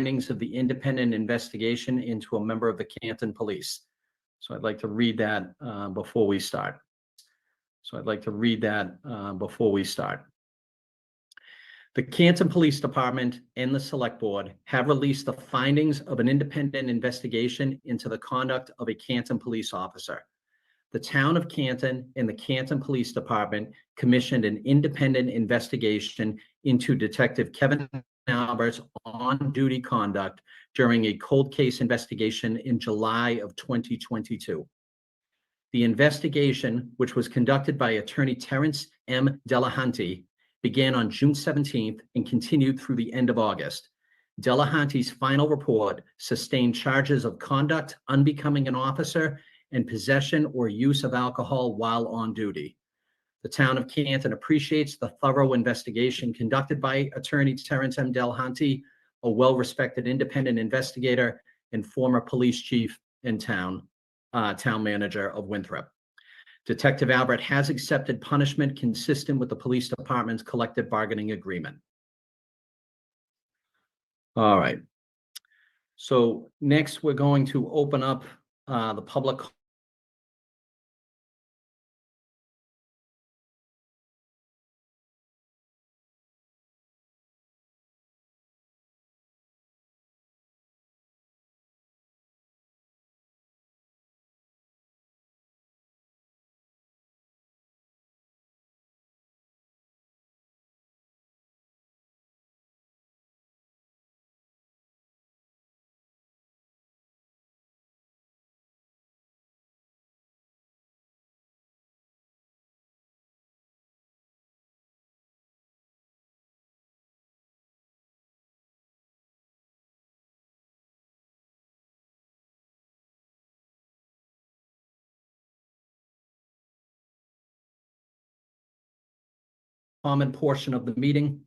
findings of the independent investigation into a member of the Canton Police. So I'd like to read that before we start. The Canton Police Department and the Select Board have released the findings of an independent investigation into the conduct of a Canton police officer. The town of Canton and the Canton Police Department commissioned an independent investigation into Detective Kevin Albert's on-duty conduct during a cold case investigation in July of 2022. The investigation, which was conducted by attorney Terrence M. Delahanty, began on June 17th and continued through the end of August. Delahanty's final report sustained charges of conduct unbecoming an officer and possession or use of alcohol while on duty. The town of Canton appreciates the thorough investigation conducted by attorney Terrence M. Delahanty, a well-respected independent investigator and former police chief and town manager of Winthrop. Detective Albert has accepted punishment consistent with the police department's collective bargaining agreement. All right. So next, we're going to open up the public comment portion of the meeting.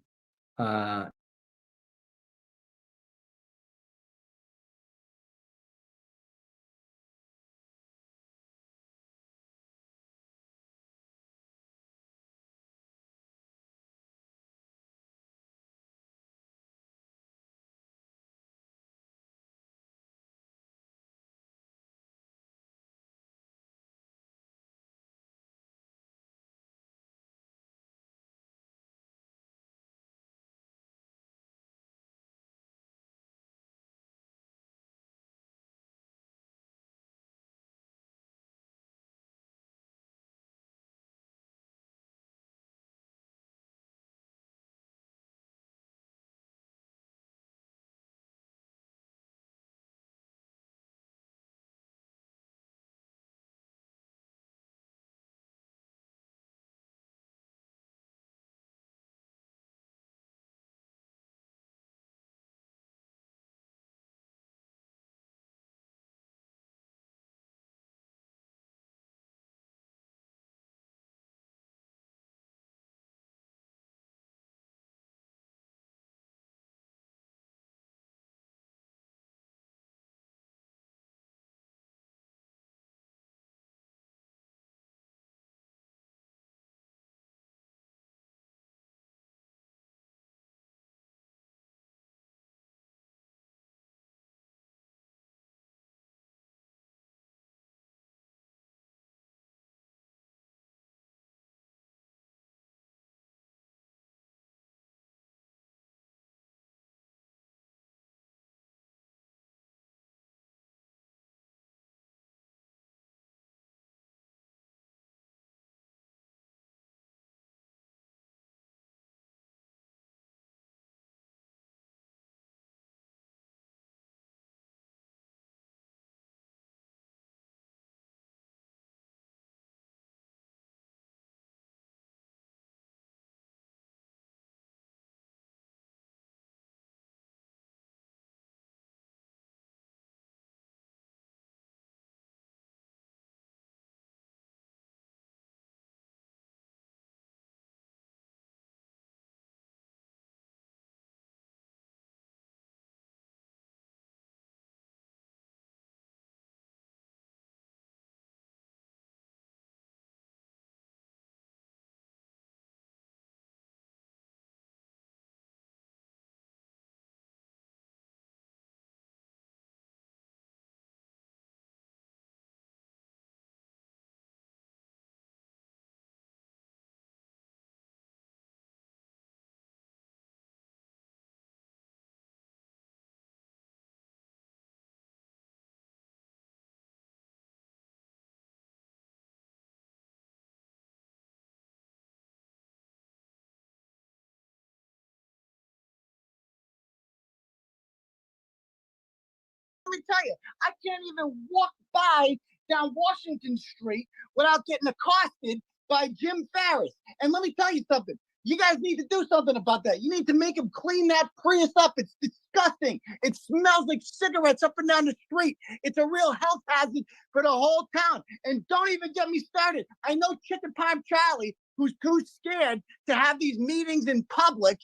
me tell you, I can't even walk by down Washington Street without getting accosted by Jim Farris. And let me tell you something. You guys need to do something about that. You need to make him clean that Prius up. It's disgusting. It smells like cigarettes up and down the street. It's a real health hazard for the whole town. And don't even get me started. I know Chicken Parm Charlie, who's too scared to have these meetings in public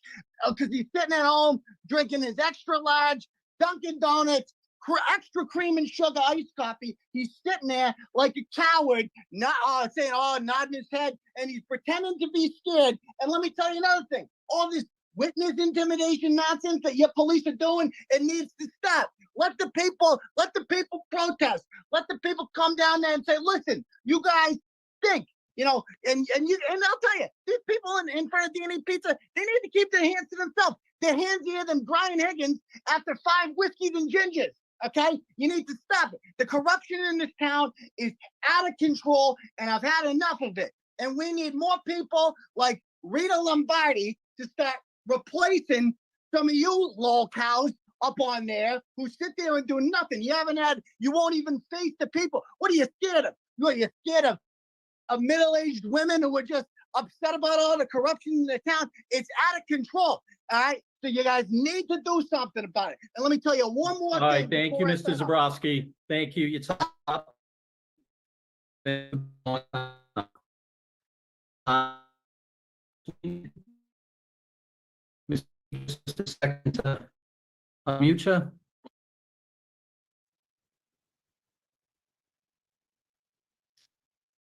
because he's sitting at home drinking his extra large Dunkin' Donuts, extra cream and sugar iced coffee. He's sitting there like a coward, not saying, nodding his head, and he's pretending to be scared. And let me tell you another thing. All this witness intimidation nonsense that your police are doing, it needs to stop. Let the people protest. Let the people come down there and say, listen, you guys think, and I'll tell you, these people in front of D&E Pizza, they need to keep their hands to themselves. Their hands here than Brian Higgins after 5 whiskeys and gingers. Okay, you need to stop it. The corruption in this town is out of control, and I've had enough of it. And we need more people like Rita Lombardi to start replacing some of you lol cows up on there who sit there and do nothing. You won't even face the people. What are you scared of? You're scared of middle-aged women who are just upset about all the corruption in the town. It's out of control. All right. So you guys need to do something about it. And let me tell you one more thing. All right, thank you, Mr. Zabrowski. Thank you. It's up. Just a second to unmute you.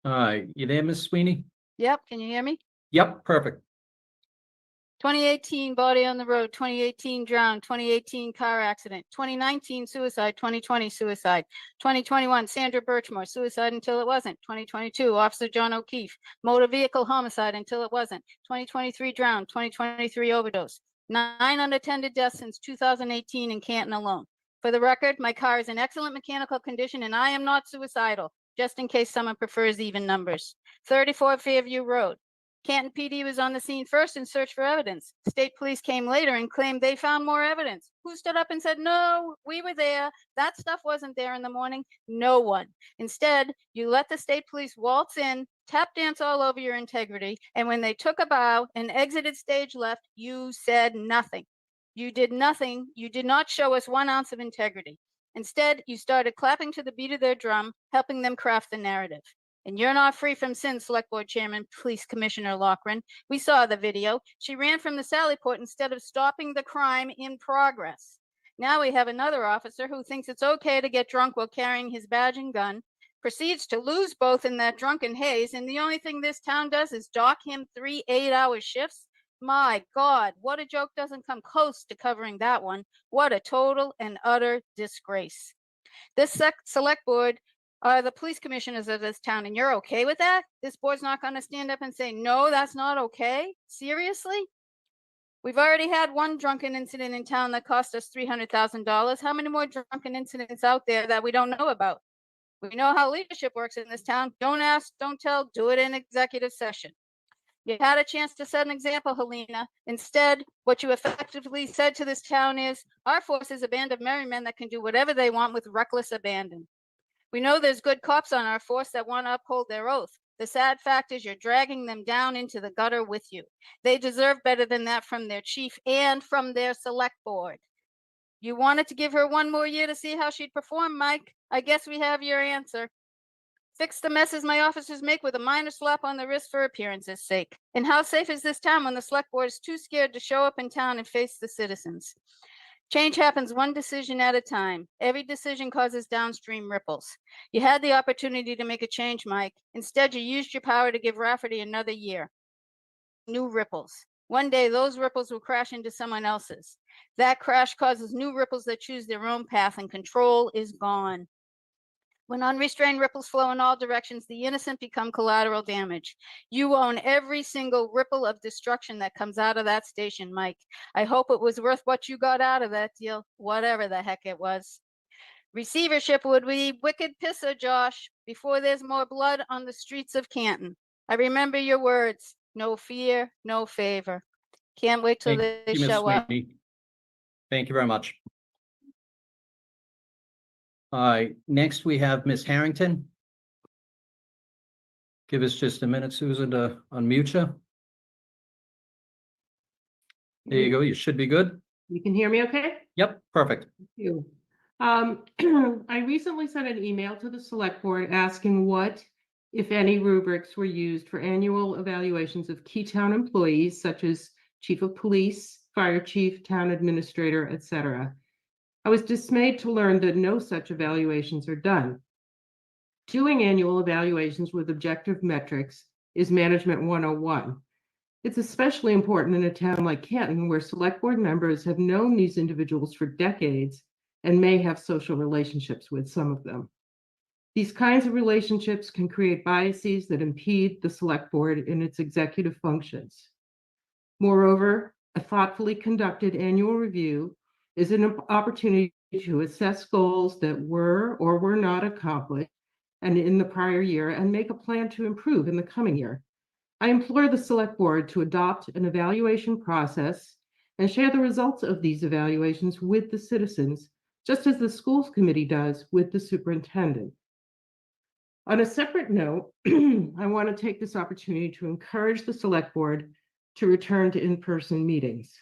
All right, you there, Ms. Sweeney? Yep, can you hear me? Yep, perfect. 2018 body on the road, 2018 drowned, 2018 car accident, 2019 suicide, 2020 suicide, 2021 Sandra Birchmore, suicide until it wasn't, 2022 Officer John O'Keefe, motor vehicle homicide until it wasn't, 2023 drowned, 2023 overdose, 9 unattended deaths since 2018 in Canton alone. For the record, my car is in excellent mechanical condition and I am not suicidal, just in case someone prefers even numbers. 34 Fairview Road. Canton PD was on the scene first in search for evidence. State police came later and claimed they found more evidence. Who stood up and said, no, we were there. That stuff wasn't there in the morning? No one. Instead, you let the state police waltz in, tap dance all over your integrity. And when they took a bow and exited stage left, you said nothing. You did nothing. You did not show us 1 ounce of integrity. Instead, you started clapping to the beat of their drum, helping them craft the narrative. And you're not free from sin, Select Board Chairman, Police Commissioner Loughran. We saw the video. She ran from the Sally Port instead of stopping the crime in progress. Now we have another officer who thinks it's okay to get drunk while carrying his badge and gun, proceeds to lose both in that drunken haze, and the only thing this town does is dock him 3 8-hour shifts. My God, what a joke doesn't come close to covering that one. What a total and utter disgrace. This select board are the police commissioners of this town, and you're okay with that? This board's not going to stand up and say, no, that's not okay? Seriously? We've already had 1 drunken incident in town that cost us $300,000. How many more drunken incidents out there that we don't know about? We know how leadership works in this town. Don't ask, don't tell, do it in executive session. You had a chance to set an example, Helena. Instead, what you effectively said to this town is, our force is a band of merry men that can do whatever they want with reckless abandon. We know there's good cops on our force that want to uphold their oath. The sad fact is you're dragging them down into the gutter with you. They deserve better than that from their chief and from their select board. You wanted to give her 1 more year to see how she'd perform, Mike. I guess we have your answer. Fix the messes my officers make with a minor slap on the wrist for appearance's sake. And how safe is this town when the select board is too scared to show up in town and face the citizens? Change happens 1 decision at a time. Every decision causes downstream ripples. You had the opportunity to make a change, Mike. Instead, you used your power to give Rafferty another year. New ripples. One day, those ripples will crash into someone else's. That crash causes new ripples that choose their own path, and control is gone. When unrestrained ripples flow in all directions, the innocent become collateral damage. You own every single ripple of destruction that comes out of that station, Mike. I hope it was worth what you got out of that deal, whatever the heck it was. Receivership would be wicked pisser, Josh, before there's more blood on the streets of Canton. I remember your words, no fear, no favor. Can't wait till they show up. Thank you very much. Next we have Ms. Harrington. Give us just a minute, Susan, to unmute you. There you go. You should be good. You can hear me okay? Yep, perfect. Thank you. I recently sent an email to the select board asking what, if any, rubrics were used for annual evaluations of key town employees such as chief of police, fire chief, town administrator, etc. I was dismayed to learn that no such evaluations are done. Doing annual evaluations with objective metrics is Management 101. It's especially important in a town like Canton, where select board members have known these individuals for decades and may have social relationships with some of them. These kinds of relationships can create biases that impede the select board in its executive functions. Moreover, a thoughtfully conducted annual review is an opportunity to assess goals that were or were not accomplished and in the prior year and make a plan to improve in the coming year. I implore the select board to adopt an evaluation process and share the results of these evaluations with the citizens, just as the schools committee does with the superintendent. On a separate note, I want to take this opportunity to encourage the select board to return to in-person meetings.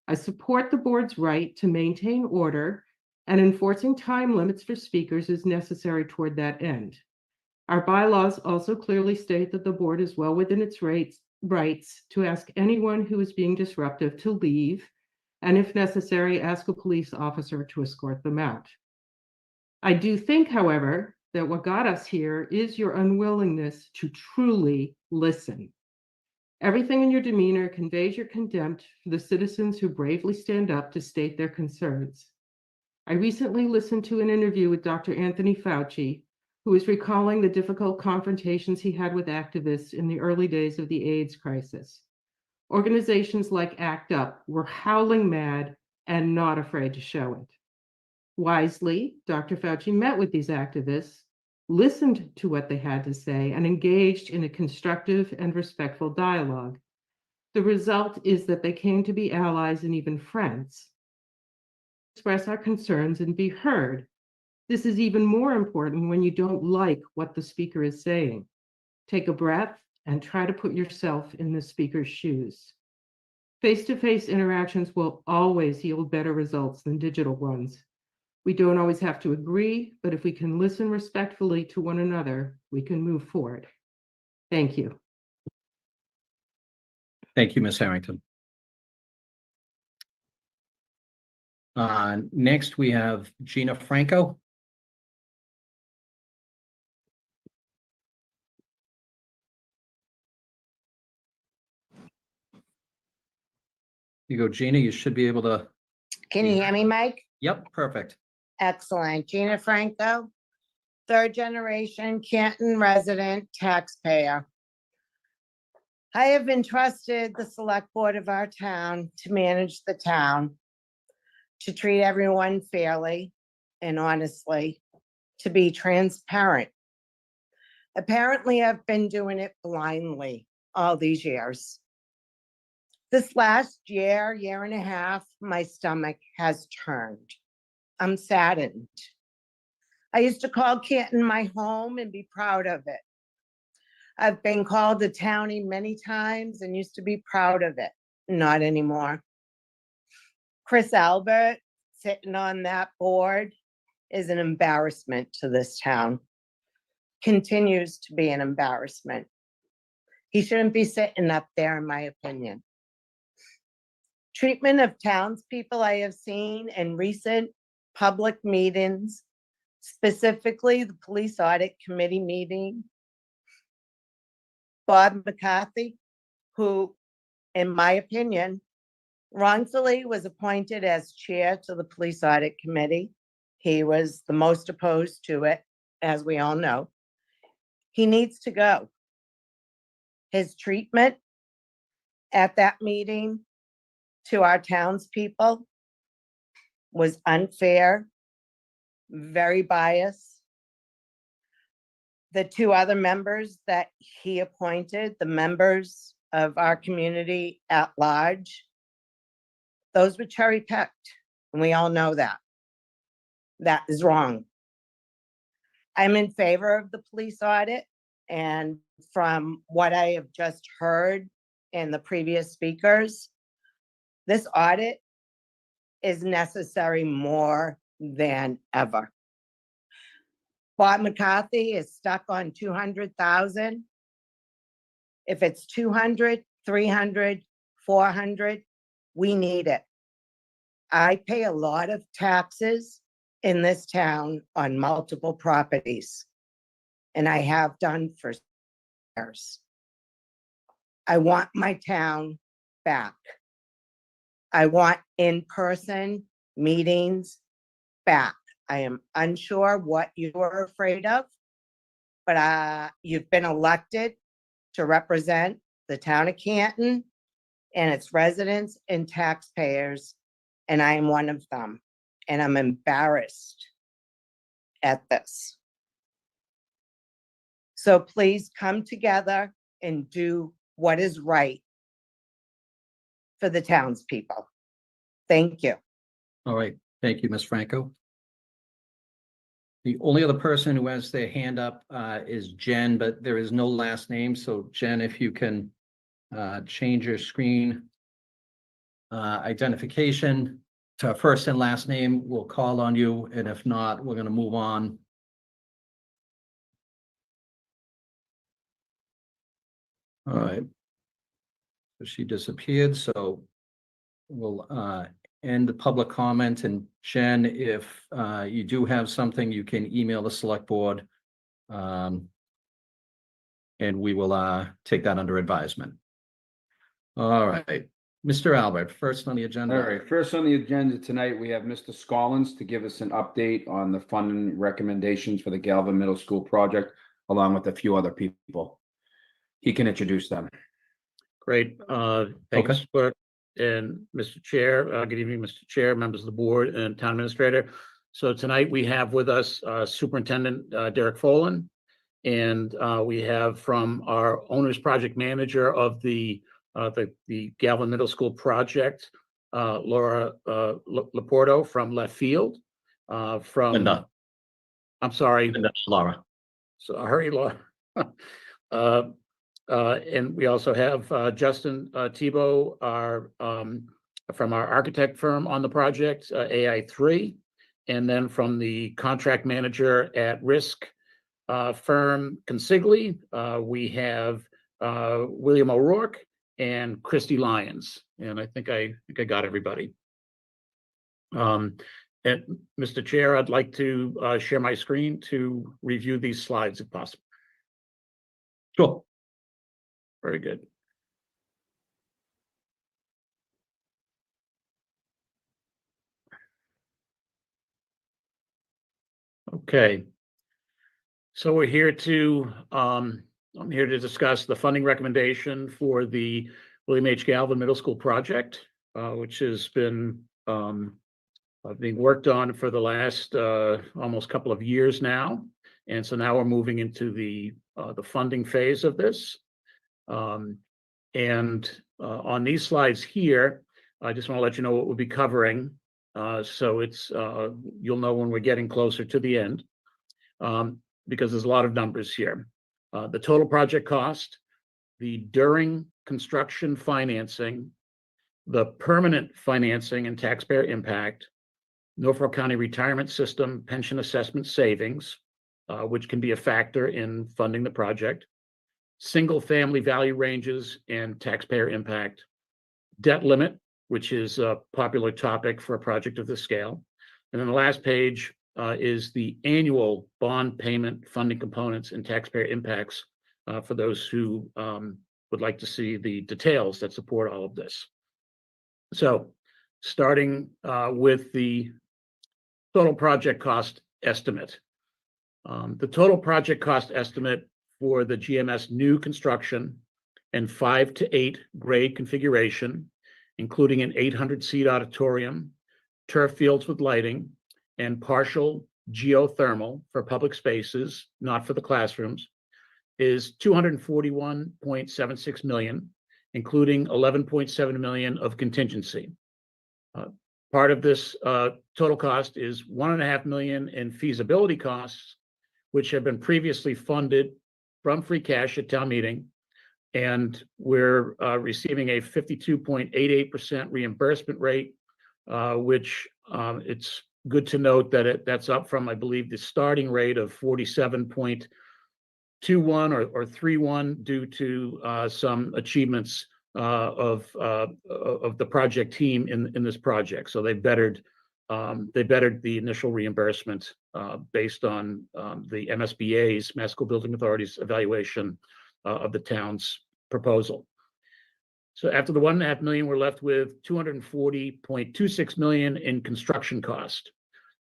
I support the board's right to maintain order, and enforcing time limits for speakers is necessary toward that end. Our bylaws also clearly state that the board is well within its rights to ask anyone who is being disruptive to leave, and if necessary, ask a police officer to escort them out. I do think, however, that what got us here is your unwillingness to truly listen. Everything in your demeanor conveys your contempt for the citizens who bravely stand up to state their concerns. I recently listened to an interview with Dr. Anthony Fauci, who is recalling the difficult confrontations he had with activists in the early days of the AIDS crisis. Organizations like ACT UP were howling mad and not afraid to show it. Wisely, Dr. Fauci met with these activists, listened to what they had to say, and engaged in a constructive and respectful dialogue. The result is that they came to be allies and even friends. Express our concerns and be heard. This is even more important when you don't like what the speaker is saying. Take a breath and try to put yourself in the speaker's shoes. Face-to-face interactions will always yield better results than digital ones. We don't always have to agree, but if we can listen respectfully to one another, we can move forward. Thank you. Thank you, Ms. Harrington. Next, we have Gina Franco. You go, Gina. You should be able to. Can you hear me, Mike? Yep, perfect. Excellent. Gina Franco, third generation Canton resident taxpayer. I have entrusted the select board of our town to manage the town, to treat everyone fairly and honestly, to be transparent. Apparently, I've been doing it blindly all these years. This last year and a half, my stomach has turned. I'm saddened. I used to call Canton my home and be proud of it. I've been called a townie many times and used to be proud of it. Not anymore. Chris Albert, sitting on that board, is an embarrassment to this town. Continues to be an embarrassment. He shouldn't be sitting up there, in my opinion. Treatment of townspeople I have seen in recent public meetings, specifically the police audit committee meeting. Bob McCarthy, who, in my opinion, wrongfully was appointed as chair to the police audit committee. He was the most opposed to it, as we all know. He needs to go. His treatment at that meeting to our townspeople was unfair, very biased. The two other members that he appointed, the members of our community at large, those were cherry picked, and we all know that. That is wrong. I'm in favor of the police audit. And from what I have just heard in the previous speakers, this audit is necessary more than ever. Bob McCarthy is stuck on 200,000. If it's 200, 300, 400, we need it. I pay a lot of taxes in this town on multiple properties, and I have done for years. I want my town back. I want in-person meetings back. I am unsure what you are afraid of, but you've been elected to represent the town of Canton and its residents and taxpayers, and I am one of them. And I'm embarrassed at this. So please come together and do what is right for the townspeople. Thank you. All right, thank you, Ms. Franco. The only other person who has their hand up is Jen, but there is no last name. So Jen, if you can change your screen identification to first and last name, we'll call on you. And if not, we're going to move on. All right. So she disappeared. So we'll end the public comment. And Jen, if you do have something, you can email the select board. And we will take that under advisement. All right. Mr. Albert, first on the agenda. All right, first on the agenda tonight, we have Mr. Scollins to give us an update on the funding recommendations for the Galvin Middle School project, along with a few other people. He can introduce them. Great. Thanks, Clerk and Mr. Chair. Good evening, Mr. Chair, members of the board and town administrator. So tonight we have with us Superintendent Derek Folan, and we have from our owner's project manager of the Galvin Middle School project, Laura Laporto from left field. From Linda. I'm sorry, Linda, Laura. Sorry, Laura. And we also have Justin Tebow, our from our architect firm on the project, AI3, and then from the contract manager at risk firm Consigli, we have William O'Rourke and Christy Lyons, and I think I got everybody. And Mr. Chair, I'd like to share my screen to review these slides if possible. Sure. Very good. Okay. So we're here to, I'm here to discuss the funding recommendation for the William H. Galvin Middle School project, which has been being worked on for the last almost couple of years now. And so now we're moving into the funding phase of this. On these slides here, I just want to let you know what we'll be covering. So it's you'll know when we're getting closer to the end, because there's a lot of numbers here. The total project cost, the during construction financing, the permanent financing and taxpayer impact, Norfolk County Retirement System pension assessment savings, which can be a factor in funding the project, single family value ranges and taxpayer impact, debt limit, which is a popular topic for a project of this scale. And then the last page is the annual bond payment funding components and taxpayer impacts for those who would like to see the details that support all of this. So starting with the total project cost estimate. The total project cost estimate for the GMS new construction and 5 to 8 grade configuration, including an 800-seat auditorium, turf fields with lighting, and partial geothermal for public spaces, not for the classrooms, is $241.76 million, including $11.7 million of contingency. Part of this total cost is $1.5 million in feasibility costs, which have been previously funded from free cash at town meeting. And we're receiving a 52.88% reimbursement rate, which it's good to note that that's up from, I believe, the starting rate of 47.21 or 31 due to some achievements of the project team in this project. So they bettered the initial reimbursement based on the MSBA's, Mass School Building Authority's evaluation of the town's proposal. So after the $1.5 million, we're left with $240.26 million in construction cost.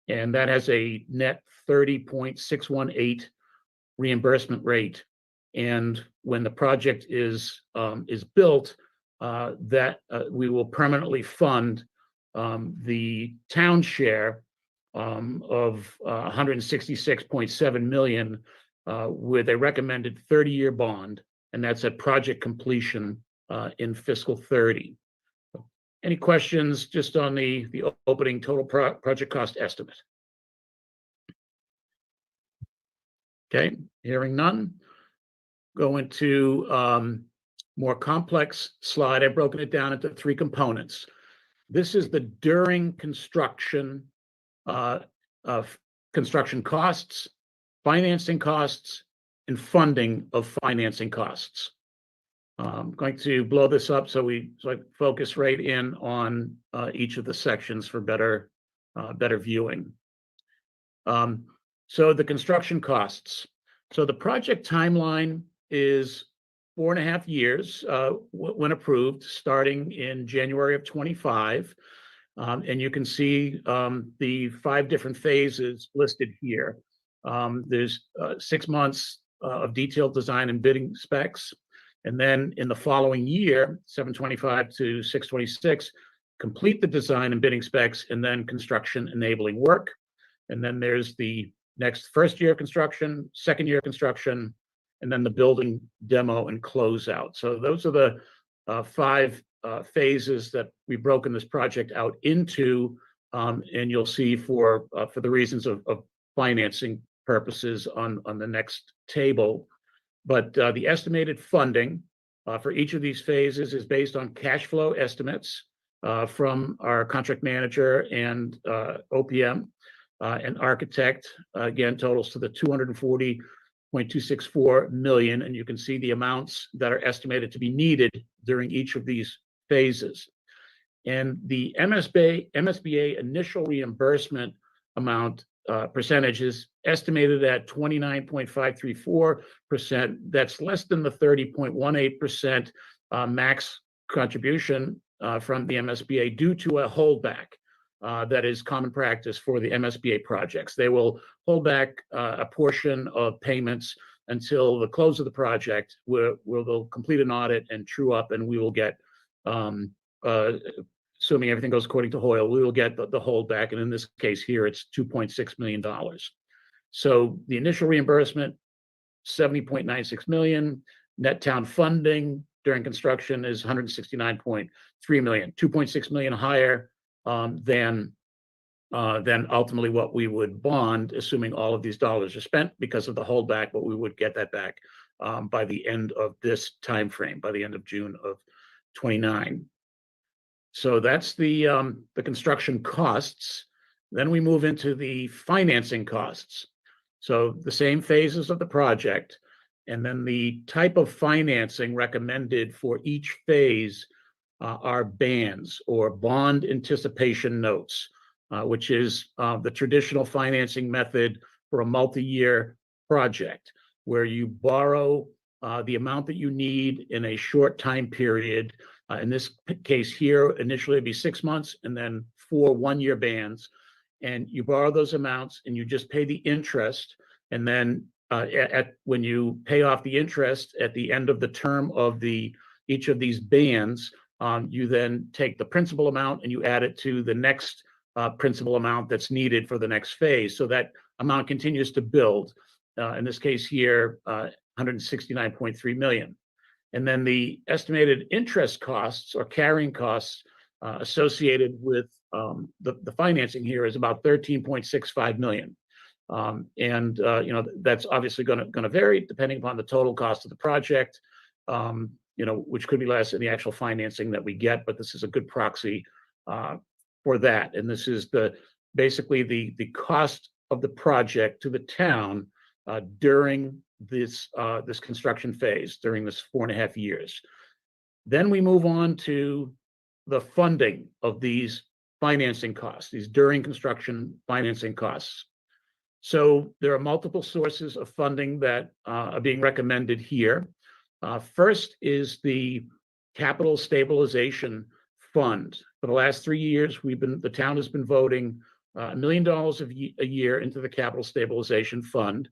And that has a net 30.618 reimbursement rate. And when the project is built, we will permanently fund the town share of 166.7 million with a recommended 30-year bond, and that's at project completion in fiscal 30. Any questions just on the opening total project cost estimate? Okay, hearing none. Go into more complex slide. I've broken it down into 3 components. This is the during construction of construction costs, financing costs, and funding of financing costs. I'm going to blow this up so I focus right in on each of the sections for better viewing. So the construction costs. So the project timeline is 4.5 years when approved, starting in January of 25. And you can see the 5 different phases listed here. There's 6 months of detailed design and bidding specs. And then in the following year, 725 to 626, complete the design and bidding specs, and then construction enabling work. And then there's the next first year of construction, second year of construction, and then the building demo and closeout. So those are the 5 phases that we've broken this project out into, and you'll see for the reasons of financing purposes on the next table. But the estimated funding for each of these phases is based on cash flow estimates from our contract manager and OPM and architect. Again, totals to the $240.264 million, and you can see the amounts that are estimated to be needed during each of these phases. And the MSBA initial reimbursement amount percentage is estimated at 29.534%. That's less than the 30.18% max contribution from the MSBA due to a holdback that is common practice for the MSBA projects. They will hold back a portion of payments until the close of the project, where they'll complete an audit and true up, and we will get, assuming everything goes according to Hoyle, we will get the holdback. And in this case here, it's $2.6 million. So the initial reimbursement, $70.96 million. Net town funding during construction is $169.3 million, $2.6 million higher than ultimately what we would bond, assuming all of these dollars are spent because of the holdback, but we would get that back by the end of this time frame, by the end of June of 29. So that's the construction costs. Then we move into the financing costs. So the same phases of the project, and then the type of financing recommended for each phase are bands or bond anticipation notes, which is the traditional financing method for a multi-year project, where you borrow the amount that you need in a short time period. In this case here, initially it'd be 6 months and then 4 one-year bands. And you borrow those amounts and you just pay the interest. And then when you pay off the interest at the end of the term of each of these bands, you then take the principal amount and you add it to the next principal amount that's needed for the next phase. So that amount continues to build. In this case here, 169.3 million. And then the estimated interest costs or carrying costs associated with the financing here is about 13.65 million. That's obviously going to vary depending upon the total cost of the project, which could be less in the actual financing that we get, but this is a good proxy for that. And this is basically the cost of the project to the town during this construction phase, during this 4.5 years. Then we move on to the funding of these financing costs, these during construction financing costs. So there are multiple sources of funding that are being recommended here. First is the Capital Stabilization Fund. For the last 3 years, the town has been voting $1 million a year into the Capital Stabilization Fund.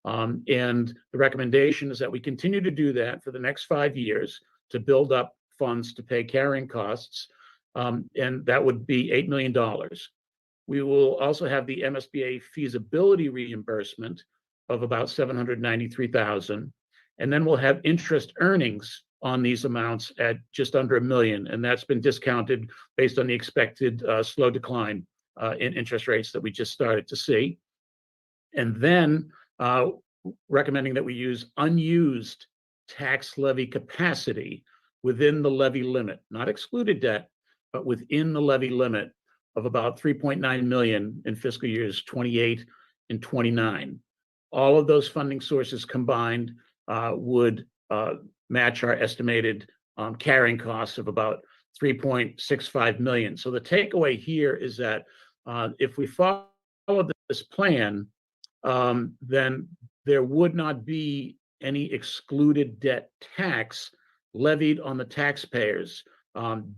And the recommendation is that we continue to do that for the next 5 years to build up funds to pay carrying costs. And that would be $8 million. We will also have the MSBA feasibility reimbursement of about $793,000. And then we'll have interest earnings on these amounts at just under $1 million. And that's been discounted based on the expected slow decline in interest rates that we just started to see. And then recommending that we use unused tax levy capacity within the levy limit, not excluded debt, but within the levy limit of about 3.9 million in fiscal years 28 and 29. All of those funding sources combined would match our estimated carrying costs of about 3.65 million. So the takeaway here is that if we follow this plan, then there would not be any excluded debt tax levied on the taxpayers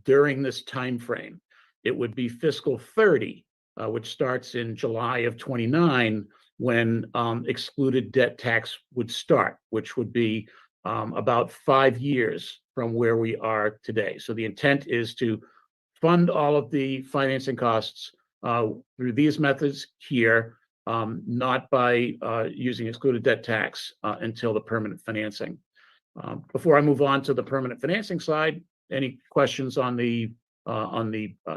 during this time frame. It would be fiscal 30, which starts in July of 29, when excluded debt tax would start, which would be about 5 years from where we are today. So the intent is to fund all of the financing costs through these methods here, not by using excluded debt tax until the permanent financing. Before I move on to the permanent financing slide, any questions on the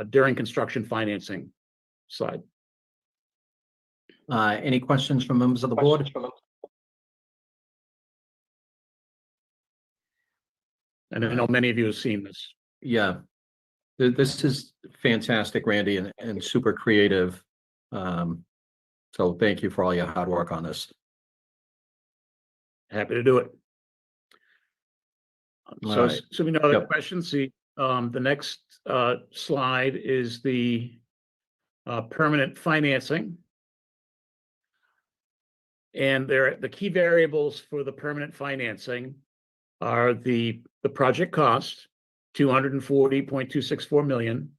during construction financing slide? Any questions from members of the board? And I know many of you have seen this. Yeah, this is fantastic, Randy, and super creative. So thank you for all your hard work on this. Happy to do it. All So, right. so we know the Yep. questions. The next slide is the permanent financing. And the key variables for the permanent financing are the project cost, $240.264 million.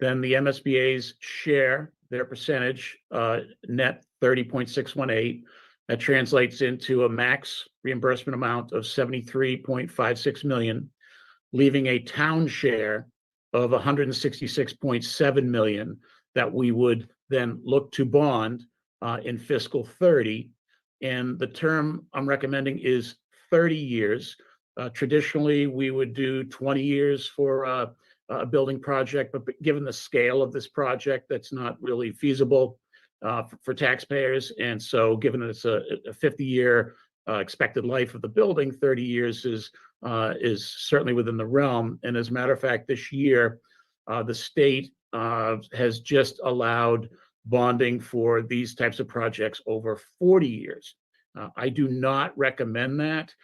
Then the MSBA's share, their percentage, net 30.618. That translates into a max reimbursement amount of 73.56 million, leaving a town share of 166.7 million that we would then look to bond in fiscal 30. And the term I'm recommending is 30 years. Traditionally, we would do 20 years for a building project, but given the scale of this project, that's not really feasible for taxpayers. And so given that it's a 50-year expected life of the building, 30 years is certainly within the realm. And as a matter of fact, this year, the state has just allowed bonding for these types of projects over 40 years. I do not recommend that.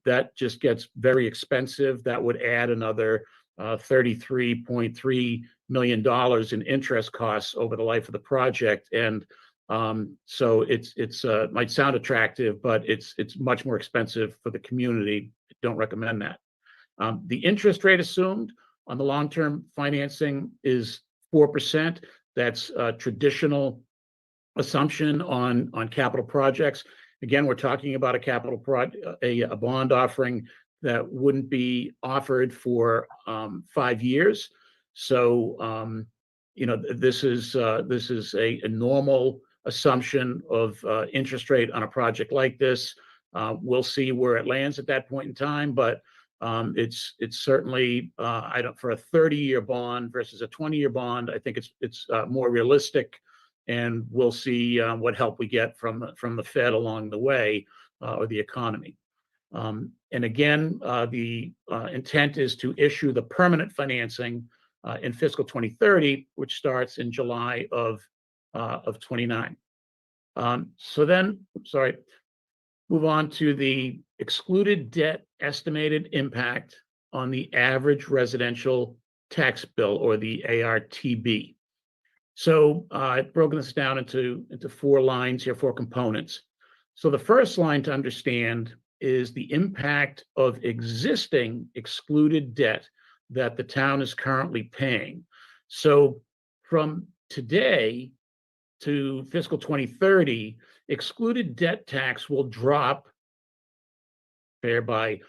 That just gets very expensive. That would add another $33.3 million in interest costs over the life of the project. And so it's might sound attractive, but it's much more expensive for the community. Don't recommend that. The interest rate assumed on the long-term financing is 4%. That's a traditional assumption on capital projects. Again, we're talking about a bond offering that wouldn't be offered for 5 years. So, this is a normal assumption of interest rate on a project like this. We'll see where it lands at that point in time, but it's certainly for a 30-year bond versus a 20-year bond. I think it's more realistic and we'll see what help we get from the Fed along the way, or the economy. And again, the intent is to issue the permanent financing in fiscal 2030, which starts in July of 29. So then, sorry, move on to the excluded debt estimated impact on the average residential tax bill, or the ARTB. So I've broken this down into 4 lines here, 4 components. So the first line to understand is the impact of existing excluded debt that the town is currently paying. So from today to fiscal 2030, excluded debt tax will drop there by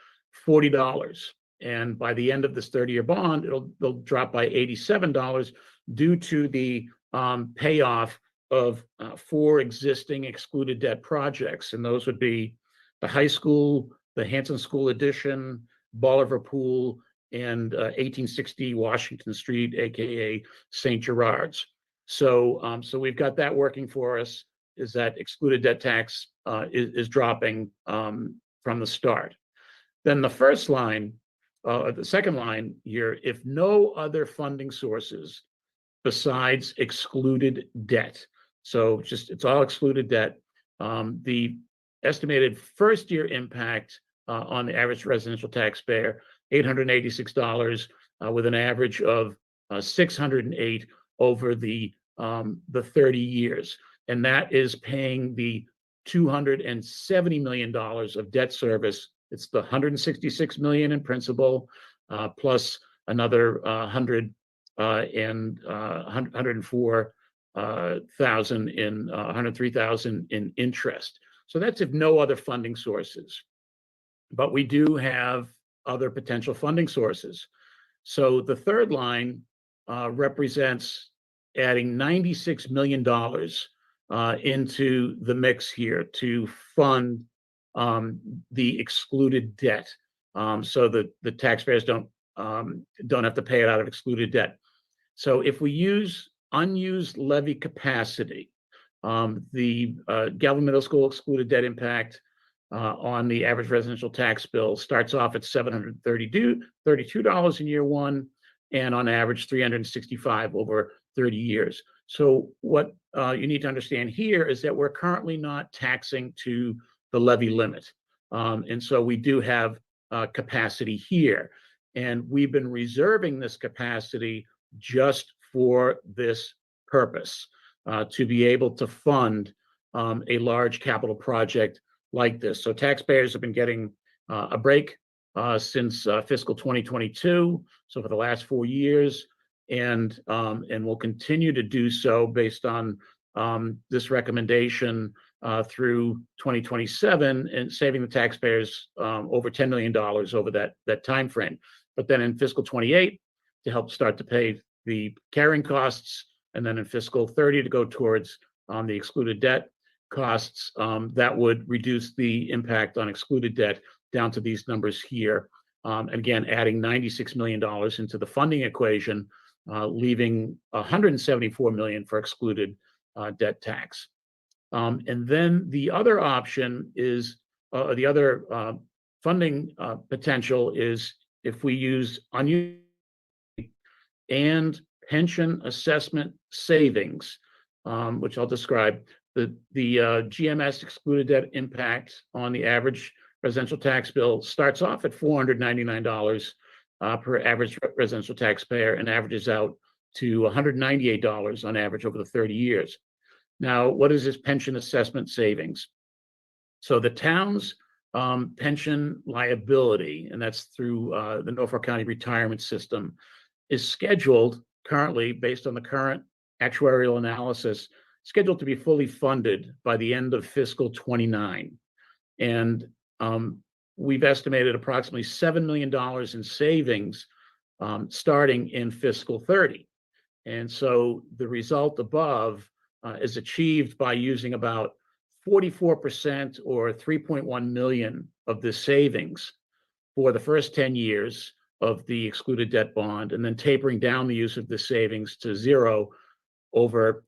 $40. And by the end of this 30-year bond, it'll drop by $87 due to the payoff of 4 existing excluded debt projects. And those would be the high school, the Hanson School Addition, Bolivar Pool, and 1860 Washington Street, AKA St. Gerard's. So we've got that working for us, is that excluded debt tax is dropping from the start. Then the first line, the second line here, if no other funding sources besides excluded debt, so just it's all excluded debt, the estimated first year impact on the average residential taxpayer, $886, with an average of $608 over the 30 years. And that is paying the $270 million of debt service. It's the $166 million in principal, plus another $103,000 in interest. So that's if no other funding sources. But we do have other potential funding sources. So the third line represents adding $96 million into the mix here to fund the excluded debt, so that the taxpayers don't have to pay it out of excluded debt. So if we use unused levy capacity, the Galvin Middle School excluded debt impact on the average residential tax bill starts off at $732 in year 1, and on average $365 over 30 years. So what you need to understand here is that we're currently not taxing to the levy limit. And so we do have capacity here. And we've been reserving this capacity just for this purpose, to be able to fund a large capital project like this. So taxpayers have been getting a break since fiscal 2022, so for the last 4 years, and will continue to do so based on this recommendation through 2027, and saving the taxpayers over $10 million over that time frame. But then in fiscal 28, to help start to pay the carrying costs, and then in fiscal 30 to go towards the excluded debt costs, that would reduce the impact on excluded debt down to these numbers here. And again, adding $96 million into the funding equation, leaving $174 million for excluded debt tax. And then the other option is, the other funding potential is if we use unused and pension assessment savings, which I'll describe. The GMS excluded debt impact on the average residential tax bill starts off at $499 per average residential taxpayer, and averages out to $198 on average over the 30 years. Now, what is this pension assessment savings? So the town's pension liability, and that's through the Norfolk County Retirement System, is scheduled currently, based on the current actuarial analysis, scheduled to be fully funded by the end of fiscal 29. And we've estimated approximately $7 million in savings starting in fiscal 30. And so the result above is achieved by using about 44% or 3.1 million of the savings for the first 10 years of the excluded debt bond, and then tapering down the use of the savings to zero over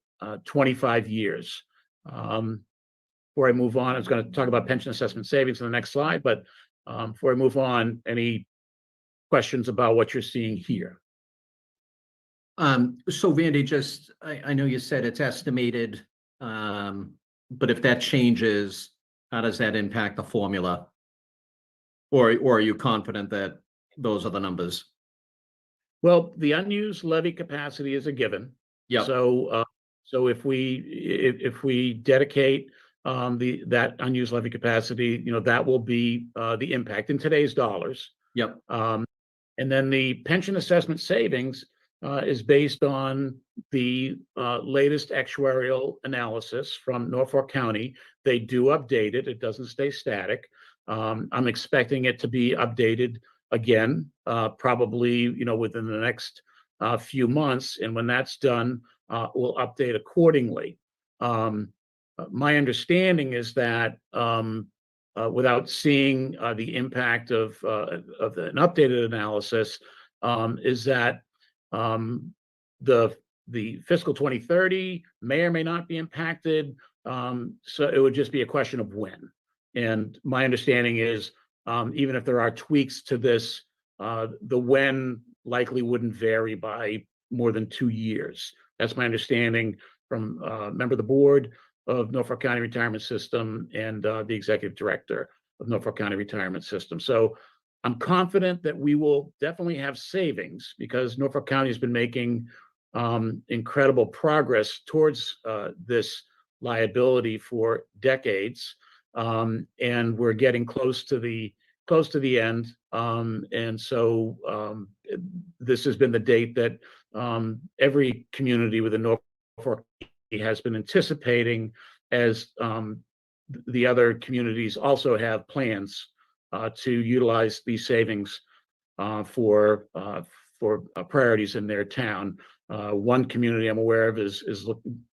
25 years. Before I move on, I was going to talk about pension assessment savings in the next slide, but before I move on, any questions about what you're seeing here? So Vandy, I know you said it's estimated, but if that changes, how does that impact the formula? Or are you confident that those are the numbers? Well, the unused levy capacity is a given. Yeah. So if we dedicate that unused levy capacity, that will be the impact in today's dollars. Yep. And then the pension assessment savings is based on the latest actuarial analysis from Norfolk County. They do update it. It doesn't stay static. I'm expecting it to be updated again, probably, within the next few months. And when that's done, we'll update accordingly. My understanding is that without seeing the impact of an updated analysis, is that the fiscal 2030 may or may not be impacted. So it would just be a question of when. And my understanding is even if there are tweaks to this, the when likely wouldn't vary by more than 2 years. That's my understanding from a member of the board of Norfolk County Retirement System and the executive director of Norfolk County Retirement System. So I'm confident that we will definitely have savings because Norfolk County has been making incredible progress towards this liability for decades. And we're getting close to the end. And so this has been the date that every community within Norfolk has been anticipating, as the other communities also have plans to utilize these savings for priorities in their town. One community I'm aware of is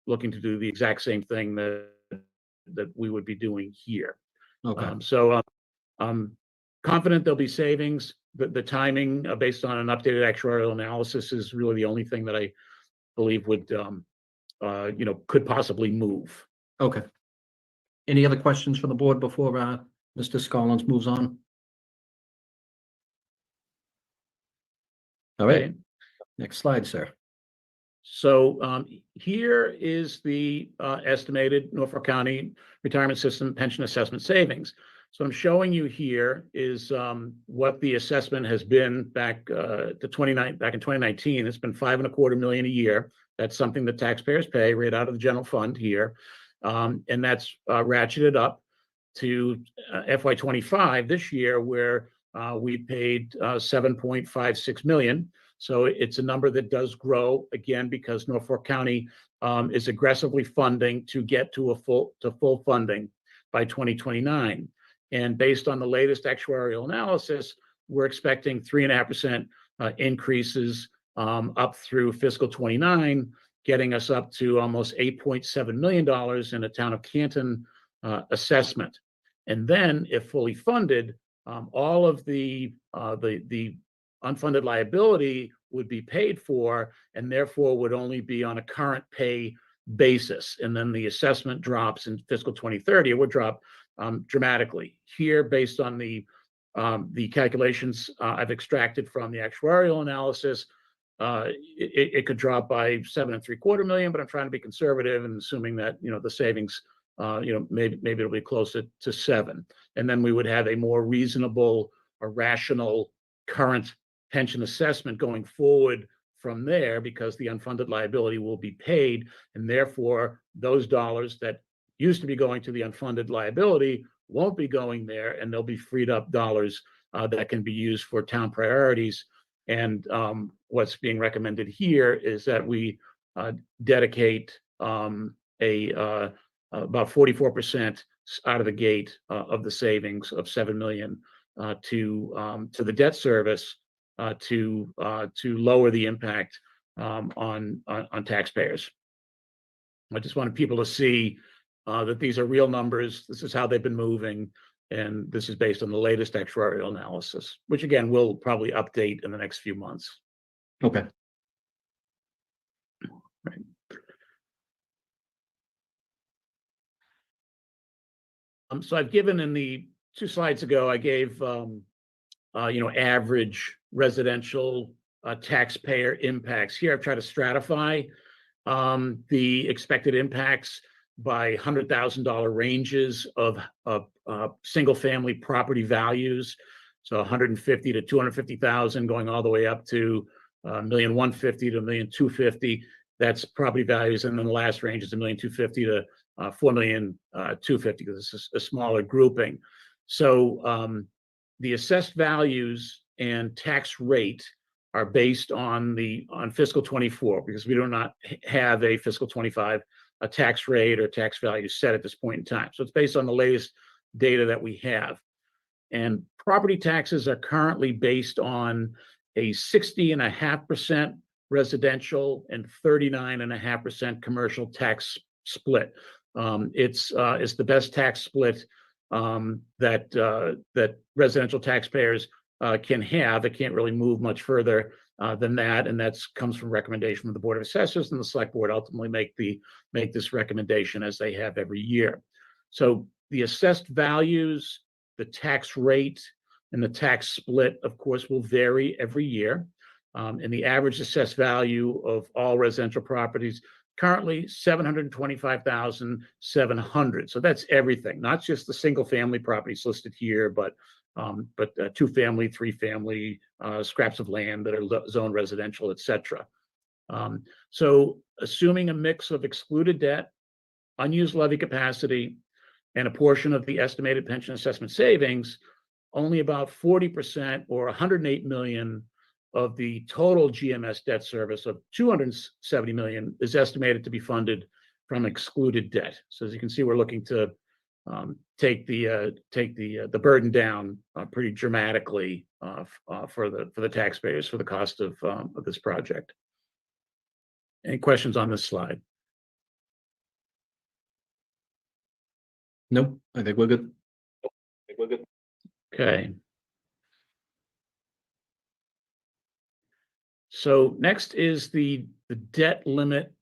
looking to do the exact same thing that we would be doing here. Okay. So I'm confident there'll be savings. The timing based on an updated actuarial analysis is really the only thing that I believe would could possibly move. Okay. Any other questions from the board before Mr. Scollins moves on? All right. Okay. Next slide, sir. So here is the estimated Norfolk County Retirement System pension assessment savings. So I'm showing you here is what the assessment has been back in 2019. It's been $5.25 million a year. That's something that taxpayers pay right out of the general fund here, and that's ratcheted up to FY25 this year, where we paid $7.56 million. So it's a number that does grow again because Norfolk County is aggressively funding to get to full funding by 2029. And based on the latest actuarial analysis, we're expecting 3.5% increases up through fiscal 29, getting us up to almost $8.7 million in a town of Canton assessment. And then, if fully funded, all of the unfunded liability would be paid for, and therefore would only be on a current pay basis. And then the assessment drops in fiscal 2030. It would drop dramatically. Here, based on the calculations I've extracted from the actuarial analysis, it could drop by $7.75 million, but I'm trying to be conservative and assuming that the savings, maybe it'll be closer to $7 million, and then we would have a more reasonable or rational current pension assessment going forward from there, because the unfunded liability will be paid, and therefore those dollars that used to be going to the unfunded liability won't be going there, and they'll be freed up dollars that can be used for town priorities. And what's being recommended here is that we dedicate about 44% out of the gate of the savings of $7 million to the debt service to lower the impact on taxpayers. I just wanted people to see that these are real numbers. This is how they've been moving, and this is based on the latest actuarial analysis, which again we'll probably update in the next few months. Okay. Right. So I've given in the 2 slides ago, I gave, average residential taxpayer impacts. Here, I've tried to stratify the expected impacts by $100,000 ranges of single-family property values. So 150 to 250,000, going all the way up to $1,150,000 to $1,250,000. That's property values, and then the last range is $1,250,000 to $4,250,000, because this is a smaller grouping. So the assessed values and tax rate are based on fiscal 24, because we do not have a fiscal 25 a tax rate or tax value set at this point in time. So it's based on the latest data that we have. And property taxes are currently based on a 60.5% residential and 39.5% commercial tax split. It's the best tax split that residential taxpayers can have. It can't really move much further than that, and that comes from recommendation from the Board of Assessors, and the Select Board ultimately make this recommendation, as they have every year. So the assessed values, the tax rate, and the tax split, of course, will vary every year. And the average assessed value of all residential properties currently $725,700. So that's everything, not just the single-family properties listed here, but 2-family, 3-family, scraps of land that are zoned residential, etc. So assuming a mix of excluded debt, unused levy capacity, and a portion of the estimated pension assessment savings, only about 40%, or $108 million, of the total GMS debt service of $270 million is estimated to be funded from excluded debt. So as you can see, we're looking to take the burden down pretty dramatically for the taxpayers for the cost of this project. Any questions on this slide? Nope, I think we're good. Okay. So next is the debt limit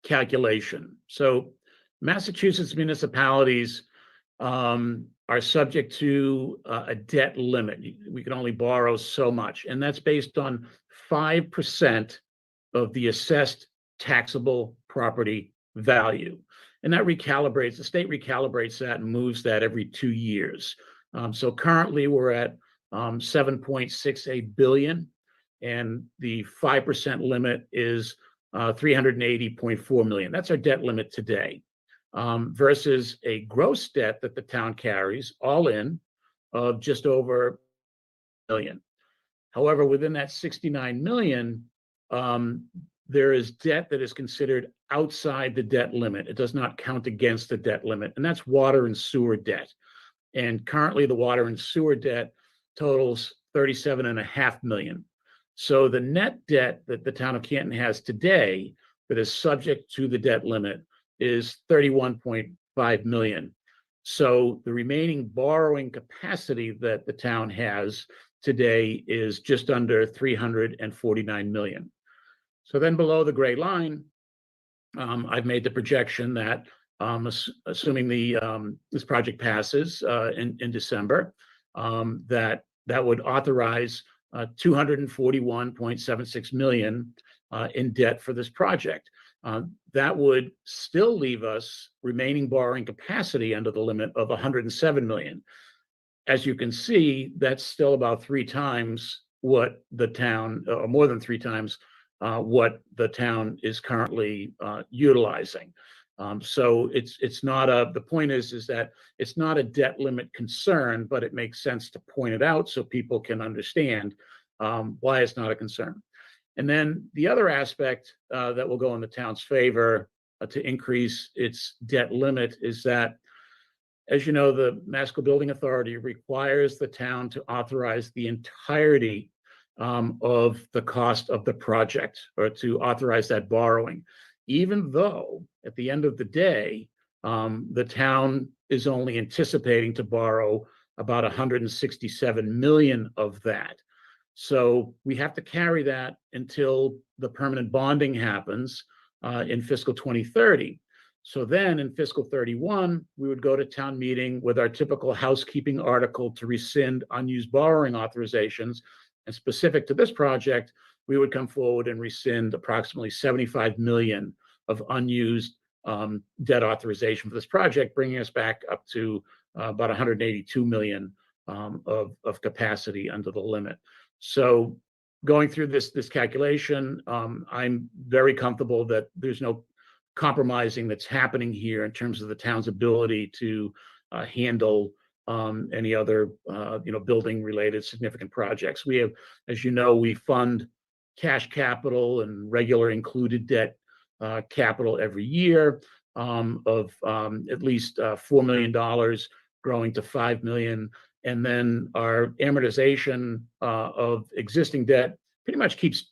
calculation. So Massachusetts municipalities are subject to a debt limit. We can only borrow so much, and that's based on 5% of the assessed taxable property value. And that recalibrates, the state recalibrates that and moves that every 2 years. So currently we're at 7.68 billion, and the 5% limit is 380.4 million. That's our debt limit today, versus a gross debt that the town carries all in of just over $1 million. However, within that 69 million, there is debt that is considered outside the debt limit. It does not count against the debt limit, and that's water and sewer debt. And currently the water and sewer debt totals 37.5 million. So the net debt that the town of Canton has today that is subject to the debt limit is 31.5 million. So the remaining borrowing capacity that the town has today is just under 349 million. So then below the gray line, I've made the projection that assuming this project passes in December, that would authorize 241.76 million in debt for this project. That would still leave us remaining borrowing capacity under the limit of 107 million. As you can see, that's still about 3 times what the town, or more than 3 times what the town is currently utilizing. So it's not the point is that it's not a debt limit concern, but it makes sense to point it out so people can understand why it's not a concern. And then the other aspect that will go in the town's favor to increase its debt limit is that, as you know, the Masco Building Authority requires the town to authorize the entirety of the cost of the project, or to authorize that borrowing, even though at the end of the day, the town is only anticipating to borrow about 167 million of that. So we have to carry that until the permanent bonding happens in fiscal 2030. So then in fiscal 31, we would go to town meeting with our typical housekeeping article to rescind unused borrowing authorizations. And specific to this project, we would come forward and rescind approximately 75 million of unused debt authorization for this project, bringing us back up to about 182 million of capacity under the limit. So going through this calculation, I'm very comfortable that there's no compromising that's happening here in terms of the town's ability to handle any other building related significant projects. We have, as you know, we fund cash capital and regular included debt capital every year of at least $4 million, growing to $5 million. And then our amortization of existing debt pretty much keeps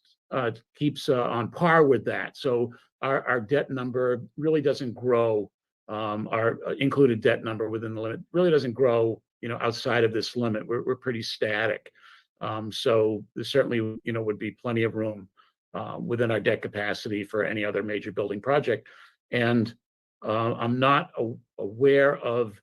on par with that. So our debt number really doesn't grow. Our included debt number within the limit really doesn't grow, outside of this limit. We're pretty static. So there certainly, would be plenty of room within our debt capacity for any other major building project. And I'm not aware of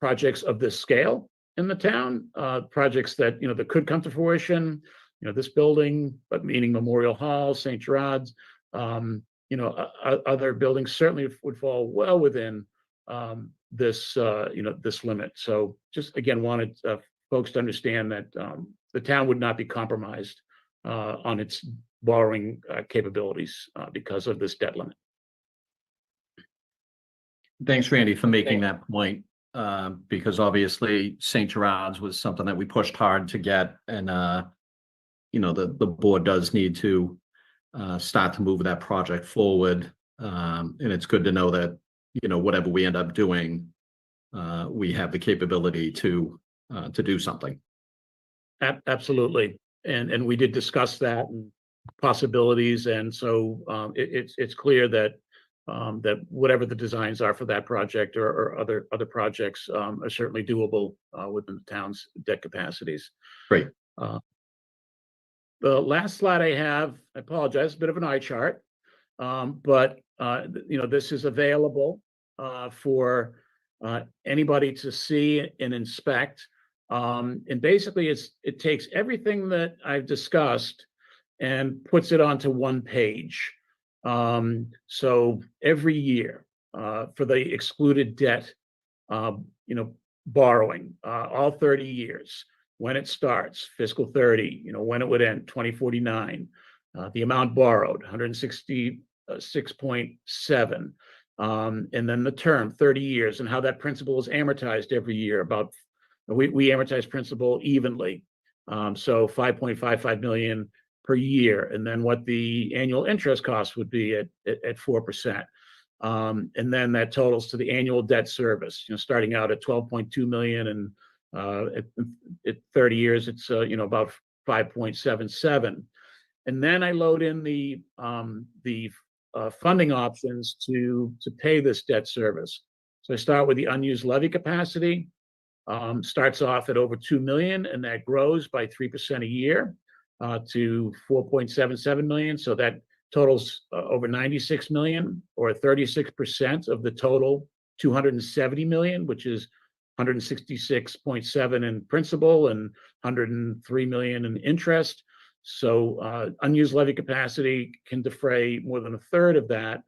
projects of this scale in the town, projects that, that could come to fruition, this building, but meaning Memorial Hall, St. Gerard's, other buildings certainly would fall well within this limit. So just again, wanted folks to understand that the town would not be compromised on its borrowing capabilities because of this debt limit. Thanks, Randy, for making that point, because obviously St. Gerard's was something that we pushed hard to get, and the board does need to start to move that project forward, and it's good to know that whatever we end up doing, we have the capability to do something. Absolutely, and we did discuss that and possibilities, and so it's clear that that whatever the designs are for that project or other projects are certainly doable within the town's debt capacities. Great. The last slide I have, I apologize, a bit of an eye chart, but this is available for anybody to see and inspect. And basically, it takes everything that I've discussed and puts it onto one page. So every year for the excluded debt, borrowing, all 30 years, when it starts, fiscal 30, when it would end, 2049, the amount borrowed, 166.7, and then the term, 30 years, and how that principal is amortized every year. We amortize principal evenly, so 5.55 million per year, and then what the annual interest cost would be at 4%. And then that totals to the annual debt service, starting out at 12.2 million, and at 30 years, it's about 5.77. And then I load in the funding options to pay this debt service. So I start with the unused levy capacity, starts off at over 2 million, and that grows by 3% a year to 4.77 million. So that totals over 96 million, or 36% of the total 270 million, which is 166.7 in principal and 103 million in interest. So unused levy capacity can defray more than a third of that.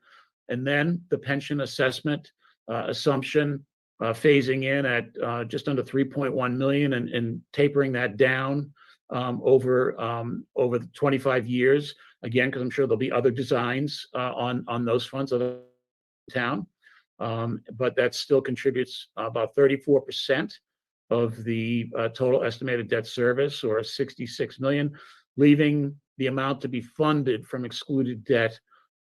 And then the pension assessment assumption phasing in at just under 3.1 million and tapering that down over the 25 years. Again, because I'm sure there'll be other designs on those funds of the town. But that still contributes about 34% of the total estimated debt service, or 66 million, leaving the amount to be funded from excluded debt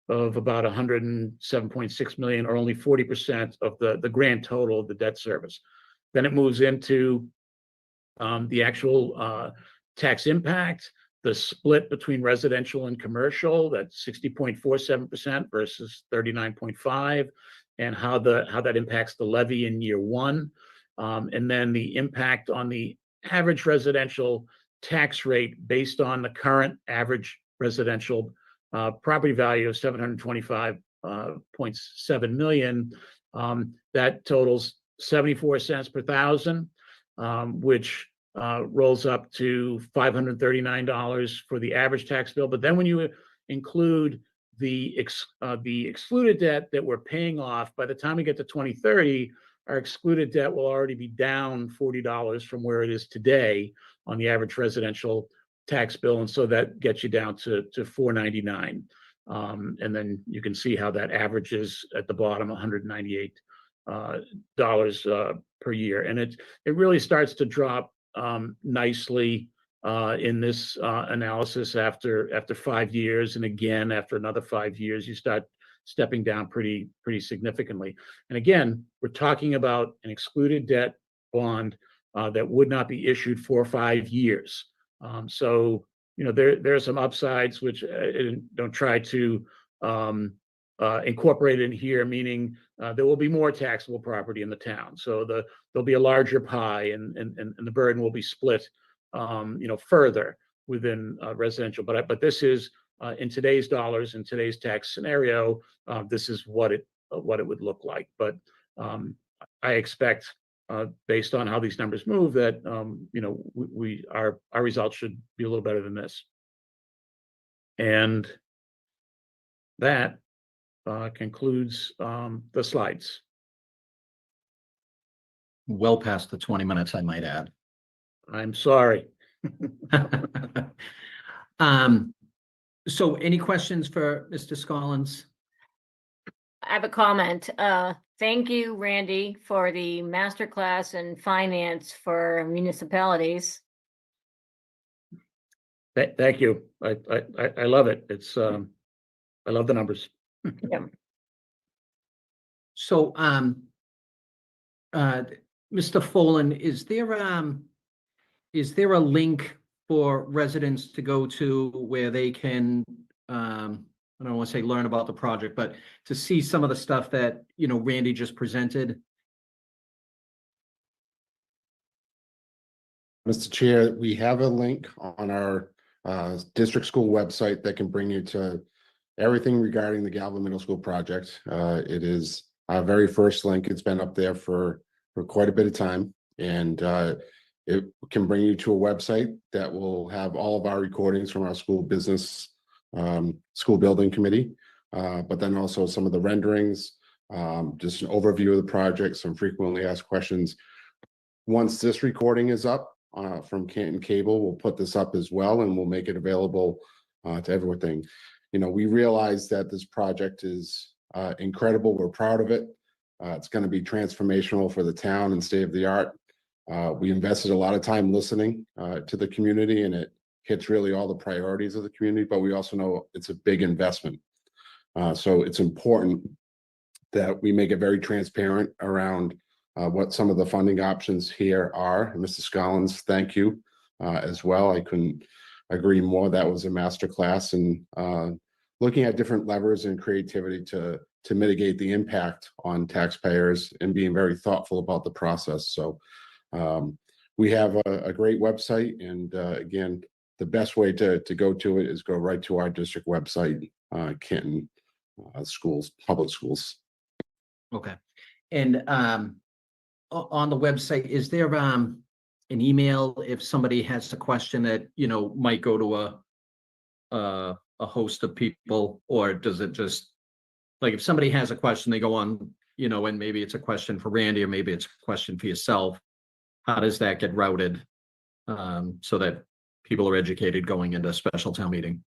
of about 107.6 million, or only 40% of the grand total of the debt service. Then it moves into the actual tax impact, the split between residential and commercial, that's 60.47% versus 39.5%. And how that impacts the levy in year one, and then the impact on the average residential tax rate based on the current average residential property value of 0.7 million. That totals 74 cents per thousand, which rolls up to $539 for the average tax bill. But then when you include the excluded debt that we're paying off, by the time we get to 2030, our excluded debt will already be down $40 from where it is today on the average residential tax bill. And so that gets you down to $499. And then you can see how that averages at the bottom, $198 per year. And it really starts to drop nicely in this analysis after 5 years. And again, after another 5 years, you start stepping down pretty significantly. And again, we're talking about an excluded debt bond that would not be issued for 5 years. So, you know, there are some upsides, which don't try to incorporate in here, meaning there will be more taxable property in the town. So there'll be a larger pie, and the burden will be split, you know, further within residential. But this is in today's dollars, in today's tax scenario, this is what it would look like. But I expect, based on how these numbers move, that you know, our results should be a little better than this. And that concludes the slides. Well past the 20 minutes, I might add. I'm sorry. So any questions for Mr. Scollins? I have a comment. Thank you, Randy, for the masterclass in finance for municipalities. Thank you. I love it. It's I love the numbers. Yeah. So, Mr. Folan, is there a link for residents to go to where they can, I don't want to say learn about the project, but to see some of the stuff that, you know, Randy just presented? Mr. Chair, we have a link on our district school website that can bring you to everything regarding the Galvin Middle School project. It is our very first link. It's been up there for quite a bit of time, and it can bring you to a website that will have all of our recordings from our school business, school building committee, but then also some of the renderings, just an overview of the project, some frequently asked questions. Once this recording is up from Canton Cable, we'll put this up as well, and we'll make it available to everything. You know, we realize that this project is incredible. We're proud of it. It's going to be transformational for the town and state of the art. We invested a lot of time listening to the community, and it hits really all the priorities of the community, but we also know it's a big investment. So it's important that we make it very transparent around what some of the funding options here are. And Mr. Scollins, thank you as well. I couldn't agree more. That was a masterclass, and looking at different levers and creativity to mitigate the impact on taxpayers and being very thoughtful about the process. So we have a great website, and again, the best way to go to it is go right to our district website, Canton schools, public schools. Okay. And on the website, is there an email if somebody has a question that, you know, might go to a host of people, or does it just, like, if somebody has a question, they go on, you know, and maybe it's a question for Randy, or maybe it's a question for yourself, how does that get routed so that people are educated going into a special town meeting?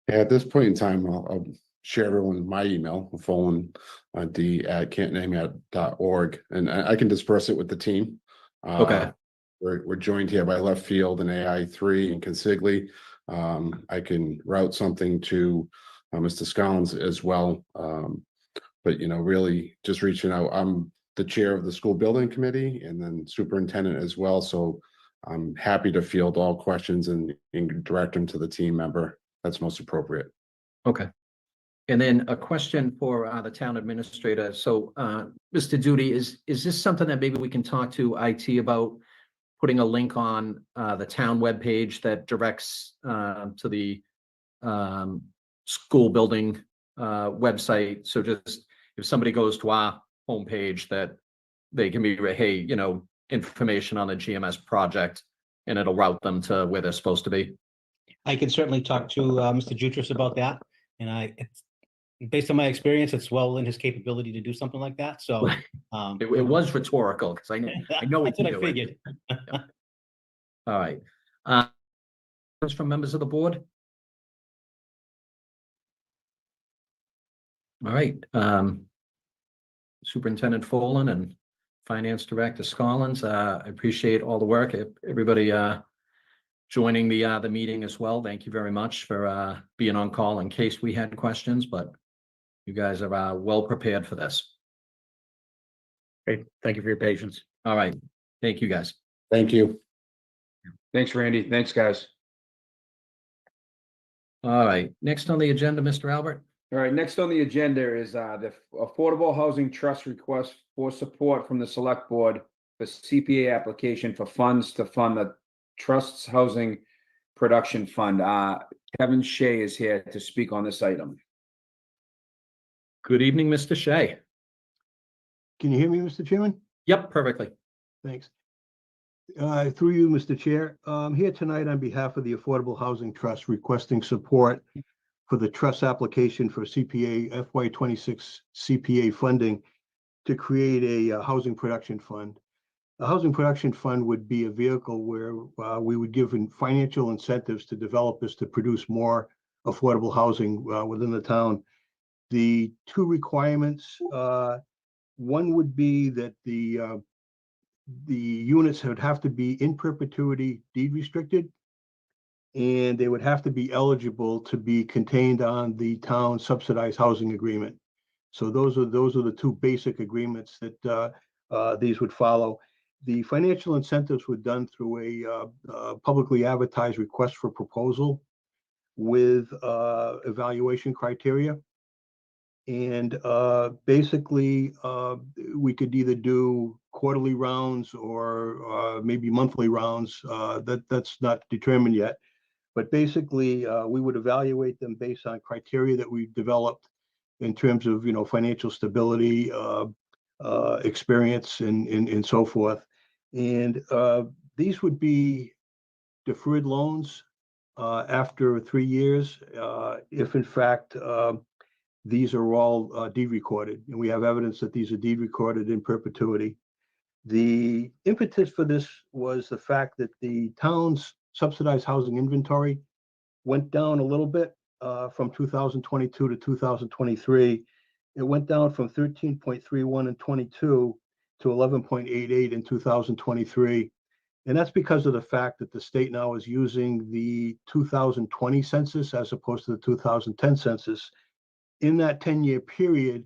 At this point in time, I'll share everyone my email, foland@cantonam.org, and I can disperse it with the team. Okay. We're joined here by Left Field and AI3 and Consigli. I can route something to Mr. Scollins as well. But, you know, really just reaching out. I'm the chair of the school building committee and then superintendent as well. So I'm happy to field all questions and direct them to the team member that's most appropriate. Okay. And then a question for the town administrator. So, Mr. Duty, is this something that maybe we can talk to IT about, putting a link on the town webpage that directs to the school building website. So just if somebody goes to our homepage, that they can be, hey, you know, information on the GMS project, and it'll route them to where they're supposed to be. I can certainly talk to Mr. Jutras about that. And based on my experience, it's well in his capability to do something like that. So It was rhetorical because I know that's he what I can do it. figured. All right. Questions from members of the board? All right. Superintendent Folin and Finance Director Scollins, I appreciate all the work. Everybody joining the meeting as well. Thank you very much for being on call in case we had questions, but you guys are well prepared for this. Great. Thank you for your patience. All right. Thank you, guys. Thank you. Thanks, Randy. Thanks, guys. All right. Next on the agenda, Mr. Albert. All right, next on the agenda is the Affordable Housing Trust request for support from the Select Board for CPA application for funds to fund the Trust's Housing Production Fund. Kevin Shea is here to speak on this item. Good evening, Mr. Shea. Can you hear me, Mr. Chairman? Yep, perfectly. Thanks. Through you, Mr. Chair, I'm here tonight on behalf of the Affordable Housing Trust requesting support for the trust application for CPA FY26 CPA funding to create a housing production fund. A housing production fund would be a vehicle where we would give financial incentives to developers to produce more affordable housing within the town. The two requirements, one would be that the units would have to be in perpetuity deed restricted, and they would have to be eligible to be contained on the town subsidized housing agreement. So those are the two basic agreements that these would follow. The financial incentives were done through a publicly advertised request for proposal with evaluation criteria. And basically, we could either do quarterly rounds or maybe monthly rounds. That's not determined yet. But basically, we would evaluate them based on criteria that we developed in terms of, you know, financial stability, experience, and so forth. And these would be deferred loans after 3 years, if in fact these are all deed recorded, and we have evidence that these are deed recorded in perpetuity. The impetus for this was the fact that the town's subsidized housing inventory went down a little bit from 2022 to 2023. It went down from 13.31 in 22 to 11.88 in 2023. And that's because of the fact that the state now is using the 2020 census as opposed to the 2010 census. In that 10-year period,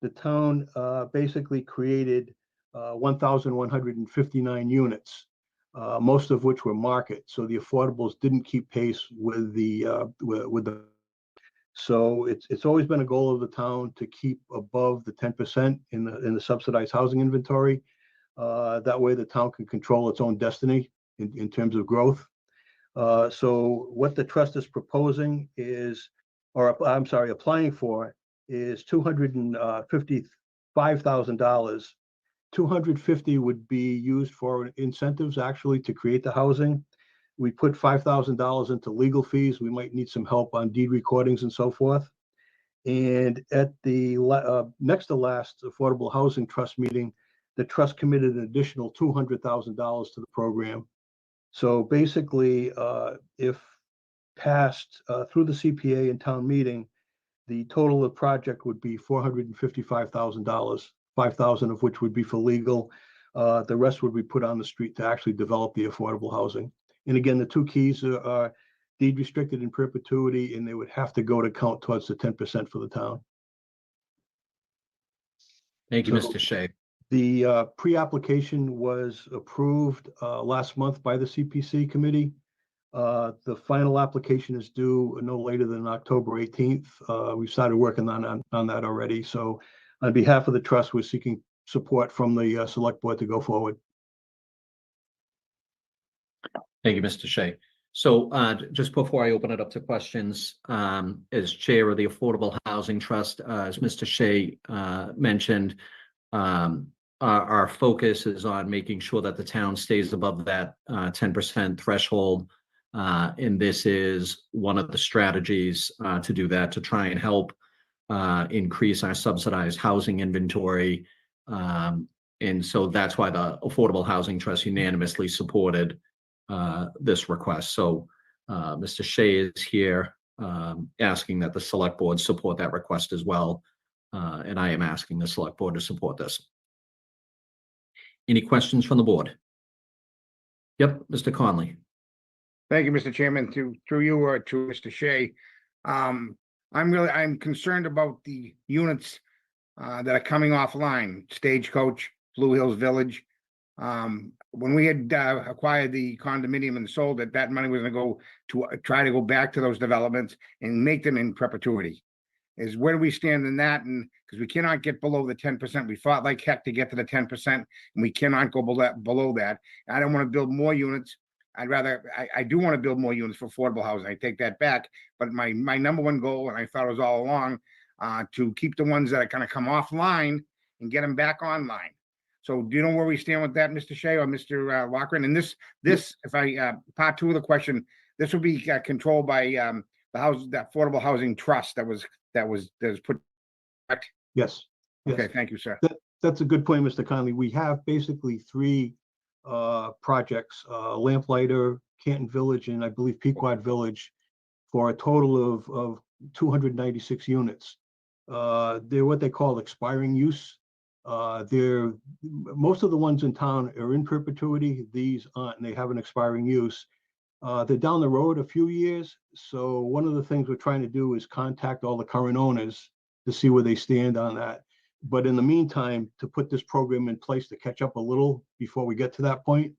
the town basically created 1,159 units, most of which were market. So the affordables didn't keep pace with the So it's always been a goal of the town to keep above the 10% in the subsidized housing inventory. That way the town can control its own destiny in terms of growth. So what the trust is proposing is, or I'm sorry, applying for is $255,000. $250,000 would be used for incentives actually to create the housing. We put $5,000 into legal fees. We might need some help on deed recordings and so forth. And at the next to last Affordable Housing Trust meeting, the trust committed an additional $200,000 to the program. So basically, if passed through the CPA and town meeting, the total of the project would be $455,000, $5,000 of which would be for legal. The rest would be put on the street to actually develop the affordable housing. And again, the two keys are deed restricted in perpetuity, and they would have to go to count towards the 10% for the town. Thank you, So, Mr. Shea. The pre-application was approved last month by the CPC committee. The final application is due no later than October 18th. We've started working on that already. So on behalf of the trust, we're seeking support from the select board to go forward. Thank you, Mr. Shea. So just before I open it up to questions, as Chair of the Affordable Housing Trust, as Mr. Shea mentioned, our focus is on making sure that the town stays above that 10% threshold. And this is one of the strategies to do that, to try and help increase our subsidized housing inventory. And so that's why the Affordable Housing Trust unanimously supported this request. So Mr. Shea is here asking that the Select Board support that request as well. And I am asking the Select Board to support this. Any questions from the board? Yep, Mr. Conley. Thank you, Mr. Chairman. Through you or to Mr. Shea. I'm concerned about the units that are coming offline, Stagecoach, Blue Hills Village. When we had acquired the condominium and sold it, that money was going to go to try to go back to those developments and make them in perpetuity. Is where do we stand in that? And because we cannot get below the 10%, we fought like heck to get to the 10%, and we cannot go below that. I don't want to build more units. I do want to build more units for affordable housing. I take that back. But my number one goal, and I thought it was all along, to keep the ones that are going to come offline and get them back online. So do you know where we stand with that, Mr. Shea or Mr. Lochran? And this, if I part two of the question, this will be controlled by the Affordable Housing Trust that was put. Yes. Okay, Yes. thank you, sir. That's a good point, Mr. Conley. We have basically three projects, Lamplighter, Canton Village, and I believe Pequot Village, for a total of 296 units. They're what they call expiring use. Most of the ones in town are in perpetuity. These aren't, and they have an expiring use. They're down the road a few years. So one of the things we're trying to do is contact all the current owners to see where they stand on that. But in the meantime, to put this program in place to catch up a little before we get to that point.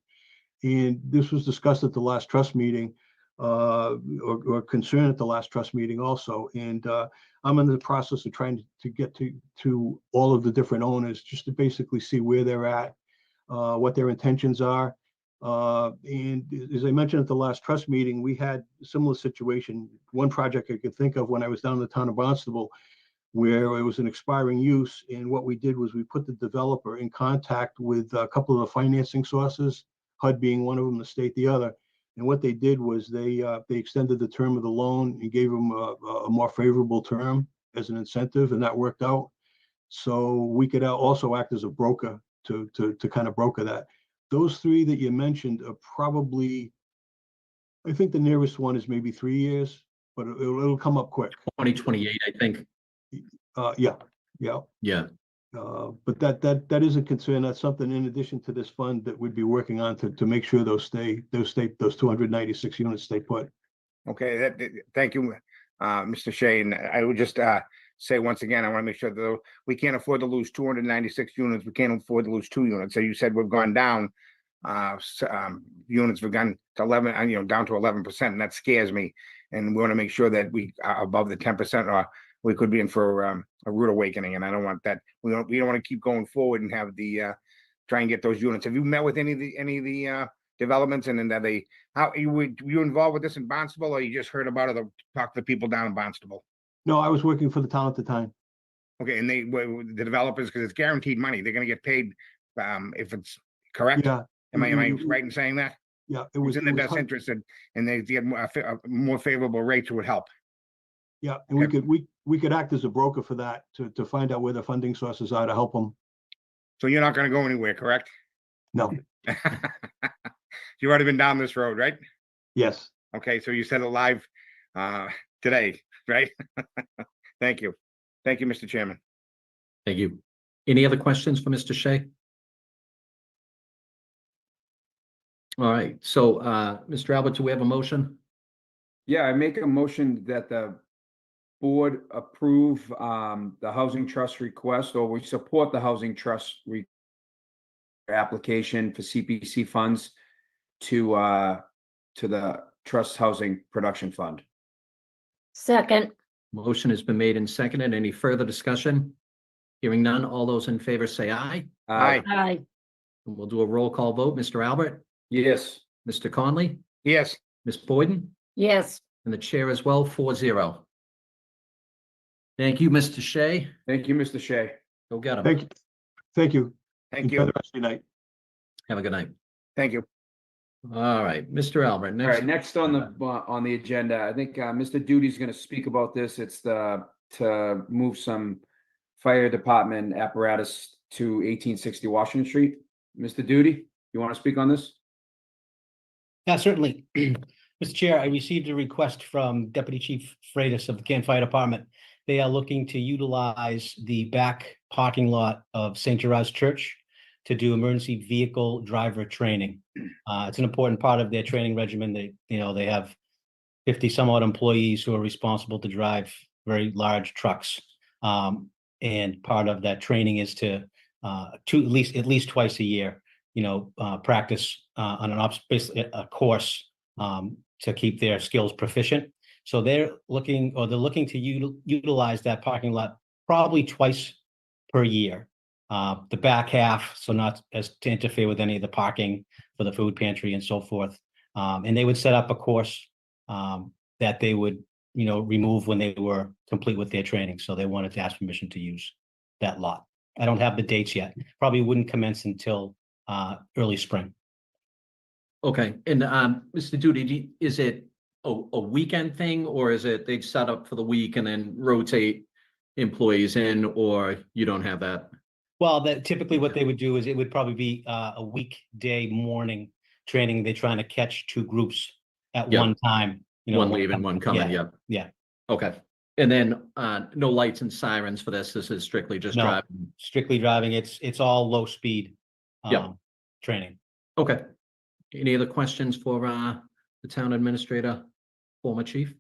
And this was discussed at the last trust meeting, or concern at the last trust meeting also. And I'm in the process of trying to get to all of the different owners, just to basically see where they're at, what their intentions are. And as I mentioned at the last trust meeting, we had a similar situation. One project I could think of when I was down in the town of Barnstable, where it was an expiring use. And what we did was we put the developer in contact with a couple of the financing sources, HUD being one of them, the state the other. And what they did was they extended the term of the loan and gave them a more favorable term as an incentive, and that worked out. So we could also act as a broker to kind of broker that. Those three that you mentioned are probably, I think the nearest one is maybe 3 years, but it'll come up quick. 2028, I think. Yeah. Yeah. But that is a concern. That's something in addition to this fund that we'd be working on to make sure those 296 units stay put. Okay, thank you, Mr. Shea. And I would just say once again, I want to make sure that we can't afford to lose 296 units. We can't afford to lose 2 units. So you said we've gone down, units have gone to 11, down to 11%, and that scares me. And we want to make sure that we are above the 10%, or we could be in for a rude awakening. And I don't want that. We don't want to keep going forward and have the try and get those units. Have you met with any of the developments, and then you involved with this in Barnstable, or you just heard about it or talked to the people down in Barnstable? No, I was working for the town at the time. Okay, and the developers, because it's guaranteed money, they're going to get paid if it's correct. Yeah. Am I right in saying that? Yeah, It was in their best interest, and they get more favorable rates would help. Yeah, and we could act as a broker for that to find out where the funding sources are to help them. So you're not going to go anywhere, correct? No. You've already been down this road, right? Yes. Okay, so you said it live today, right? Thank you. Thank you, Mr. Chairman. Thank you. Any other questions for Mr. Shea? All right, so Mr. Albert, do we have a motion? Yeah, I make a motion that the board approve the housing trust request, or we support the housing trust application for CPC funds to the Trust Housing Production Fund. Second. Motion has been made and seconded. Any further discussion? Hearing none, all those in favor say aye. Aye. Aye. We'll do a roll call vote. Mr. Albert, Yes. Mr. Conley, Yes. Ms. Boyden, Yes. and the chair as well, 4-0. Thank you, Mr. Shea. Thank you, Mr. Shea. Go get him. Thank you. Thank you. Thank Enjoy you. the rest of your night. Have a good night. Thank you. All right, Mr. Albert, All next. right, next on the agenda, I think Mr. Duty's gonna speak about this. It's to move some fire department apparatus to 1860 Washington Street. Mr. Duty, you want to speak on this? Yeah, certainly. Mr. Chair, I received a request from Deputy Chief Freitas of the Canton Fire Department. They are looking to utilize the back parking lot of St. Gerard's Church to do emergency vehicle driver training. It's an important part of their training regimen. They have 50 some odd employees who are responsible to drive very large trucks. And part of that training is to at least twice a year, practice on basically a course to keep their skills proficient. So they're looking to utilize that parking lot probably twice per year. The back half, so not as to interfere with any of the parking for the food pantry and so forth. And they would set up a course that they would, remove when they were complete with their training. So they wanted to ask permission to use that lot. I don't have the dates yet. Probably wouldn't commence until early spring. Okay, and Mr. Duty, is it a weekend thing, or is it they'd set up for the week and then rotate employees in, or you don't have that? Well, typically what they would do is it would probably be a weekday morning training. They're trying to catch two groups at Yep. one time. One leaving, one coming, Yeah. yep. Yeah. Okay, and then no lights and sirens for this. This is strictly just No. driving. Strictly driving. It's all low speed Yep. training. Okay. Any other questions for the town administrator, former chief?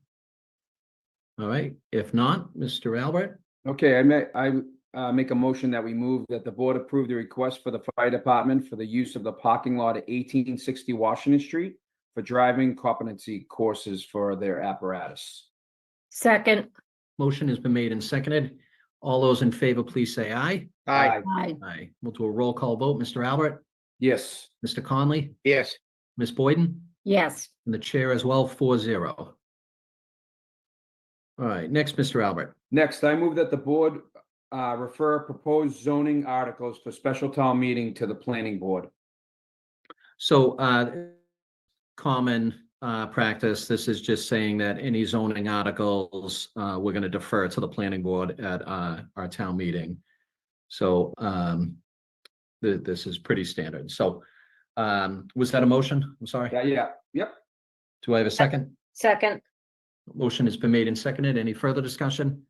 All right, if not, Mr. Albert, Okay, I make a motion that we move that the board approve the request for the fire department for the use of the parking lot at 1860 Washington Street for driving competency courses for their apparatus. Second. motion has been made and seconded. All those in favor, please say aye. Aye. Aye. Aye. We'll do a roll call vote. Mr. Albert, Yes. Mr. Conley, Yes. Ms. Boyden, Yes. and the chair as well, 4-0. All right, next, Mr. Albert. Next, I move that the board refer proposed zoning articles for special town meeting to the planning board. So common practice, this is just saying that any zoning articles, we're going to defer to the planning board at our town meeting. So this is pretty standard. So was that a motion? I'm sorry. Yep. Do I have a second? Second. Motion has been made and seconded. Any further discussion?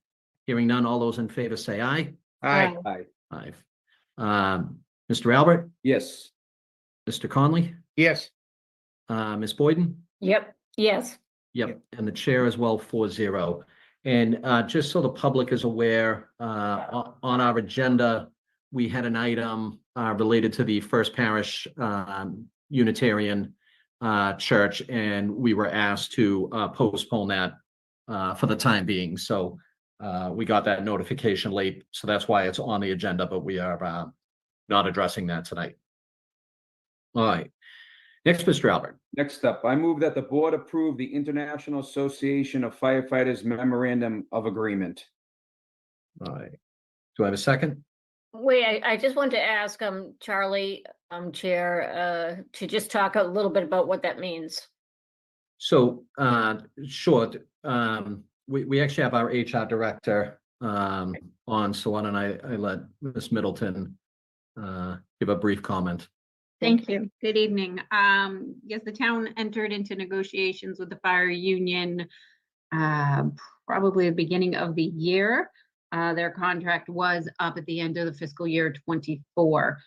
Hearing none, all those in favor say aye. Aye. Aye. Aye. Mr. Albert, Yes. Mr. Conley, Yes. Ms. Boyden? Yep. Yes. Yep, and the chair as well, 4-0. And just so the public is aware, on our agenda, we had an item related to the First Parish Unitarian Church, and we were asked to postpone that for the time being. So we got that notification late, so that's why it's on the agenda, but we are not addressing that tonight. All right. Next, Mr. Albert. Next up, I move that the board approve the International Association of Firefighters Memorandum of Agreement. All right. Do I have a second? Wait, I just wanted to ask, Charlie, Chair, to just talk a little bit about what that means. So, sure. We actually have our HR director on, so why don't I let Ms. Middleton give a brief comment. Thank you. Good evening. Yes, the town entered into negotiations with the fire union probably the beginning of the year. Their contract was up at the end of the fiscal year 24.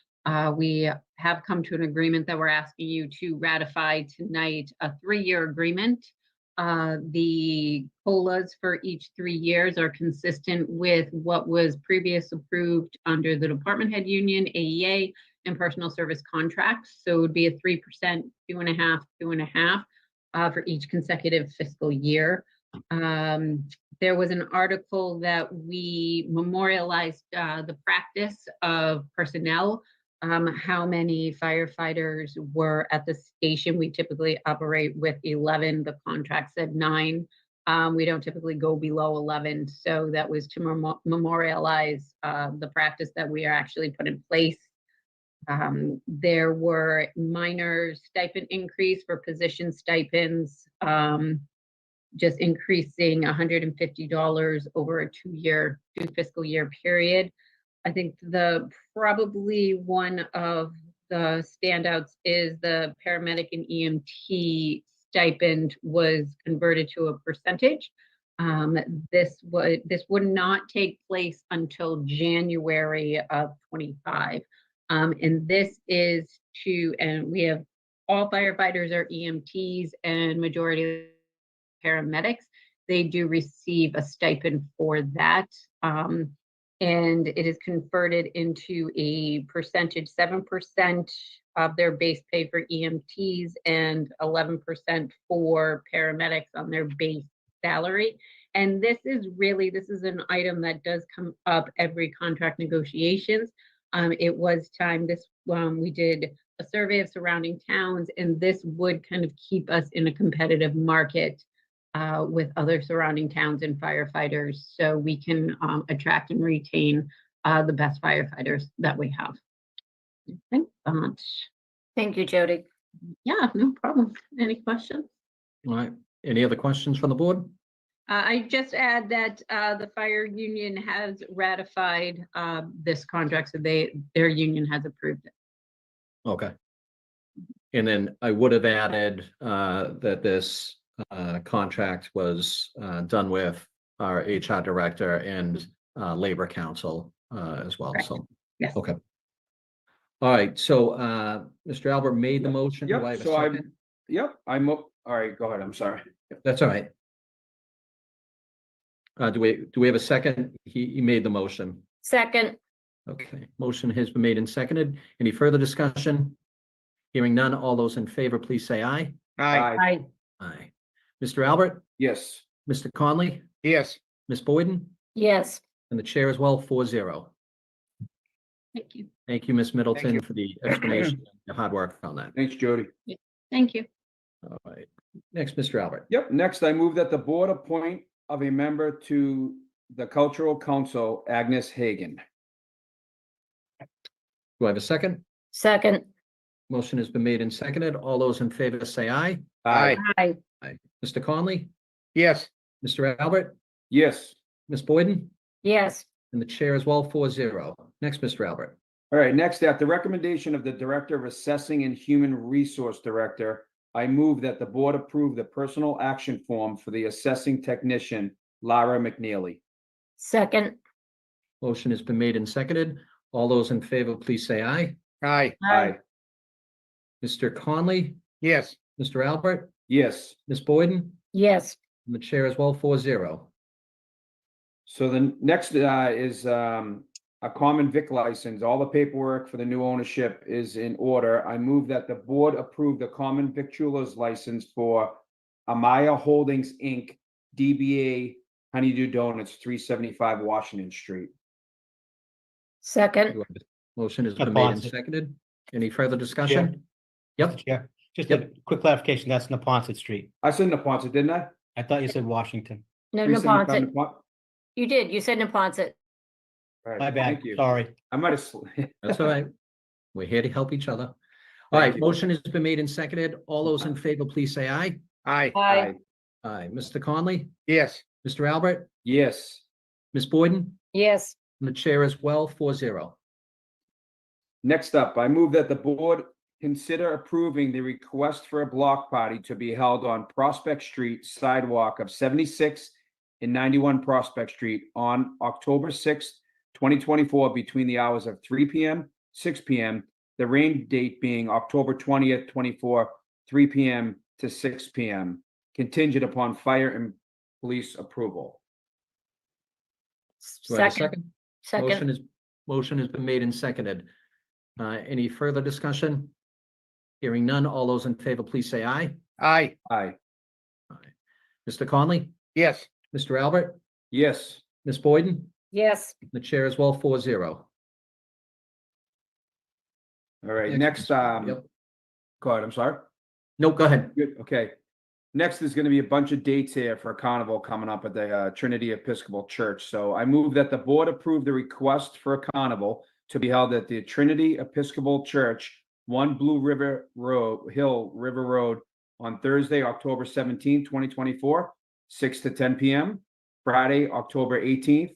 We have come to an agreement that we're asking you to ratify tonight, a 3-year agreement. The COLAs for each 3 years are consistent with what was previously approved under the department head union, AEA, and personal service contracts. So it would be a 3%, 2.5, 2.5 for each consecutive fiscal year. There was an article that we memorialized the practice of personnel how many firefighters were at the station. We typically operate with 11. The contract said 9. We don't typically go below 11. So that was to memorialize the practice that we are actually put in place. There were minor stipend increase for position stipends, just increasing $150 over a two fiscal year period. I think probably one of the standouts is the paramedic and EMT stipend was converted to a percentage. This would not take place until January of 25. And this is and we have all firefighters are EMTs and majority paramedics. They do receive a stipend for that. And it is converted into a percentage, 7% of their base pay for EMTs and 11% for paramedics on their base salary. And this is an item that does come up every contract negotiations. It was time we did a survey of surrounding towns, and this would kind of keep us in a competitive market with other surrounding towns and firefighters, so we can attract and retain the best firefighters that we have. Thanks so much. Thank you, Jody. Yeah, no problem. Any questions? All right. Any other questions from the board? I just add that the fire union has ratified this contract, so their union has approved it. Okay. And then I would have added that this contract was done with our HR director and labor council as well. Correct. So, Yes. okay. All right. So Mr. Albert made the motion. Do I Yep, have a so second? all right, go ahead, I'm sorry. That's all right. Do we have a second? He made the motion. Second, Okay, motion has been made and seconded. Any further discussion? Hearing none, all those in favor, please say aye. Aye. I, Aye. Mr. Albert, Yes, Mr. Conley, Yes. Ms. Boyden, yes, and the chair as well, 4-0. Thank you. Thank you, Ms. Middleton, you. for the explanation and the hard work on that. thanks, Jody. Thank you. All right, next, Mr. Albert. Yep, next I move that the board appoint of a member to the Cultural Council, Agnes Hagan. Do I have a second? second, Motion has been made and seconded. All those in favor say aye. Aye. I, Aye. Mr. Conley, Yes. Mr. Albert, Yes. Ms. Boyden, yes, and the chair as well, 4-0. Next, Mr. Albert. All right, next, at the recommendation of the Director of Assessing and Human Resource Director, I move that the board approve the personal action form for the assessing technician, Lara McNeely. second, Motion has been made and seconded. All those in favor, please say aye. Aye. I, Mr. Conley, Yes. Mr. Albert, Yes. Ms. Boyden, yes, and the chair as well, 4-0. So the next is a common vic license. All the paperwork for the new ownership is in order. I move that the board approve the common victualer's license for Amaya Holdings, Inc., DBA Honeydew Donuts, 375 Washington Street. second, Motion has been made and Napontet. seconded. Any further discussion? Yep. Mr. Chair, just a quick clarification, that's Napontet Street. I said Napontet, didn't I? I thought you said Washington. no, You said Napontet, Napon- you did, you said Napontet, All right, My bad, thank you. sorry. I might have. That's all right. We're here to help each other. All Thank right, you. motion has been made and seconded. All those in favor, please say aye. Aye. I, Aye. Mr. Conley, Yes. Mr. Albert, Yes. Ms. Boyden, yes, and the chair as well, 4-0. Next up, I move that the board consider approving the request for a block party to be held on Prospect Street sidewalk of 76 and 91 Prospect Street on October 6th, 2024, between the hours of 3 p.m., 6 p.m., the rain date being October 20th, 24, 3 p.m. to 6 p.m., contingent upon fire and police approval. Do I have a second, second? second, Motion has been made and seconded. Any further discussion? Hearing none, all those in favor, please say aye. Aye. Aye. Mr. Conley, Yes. Mr. Albert, Yes. Ms. Boyden, yes, the chair as well, 4-0. All right, Next, next, yep. go ahead, I'm sorry. No, go ahead. Good, okay. Next is gonna be a bunch of dates here for a carnival coming up at the Trinity Episcopal Church. So I move that the board approve the request for a carnival to be held at the Trinity Episcopal Church, 1 Blue River Road, Hill River Road, on Thursday, October 17th, 2024, 6 to 10 p.m. Friday, October 18th,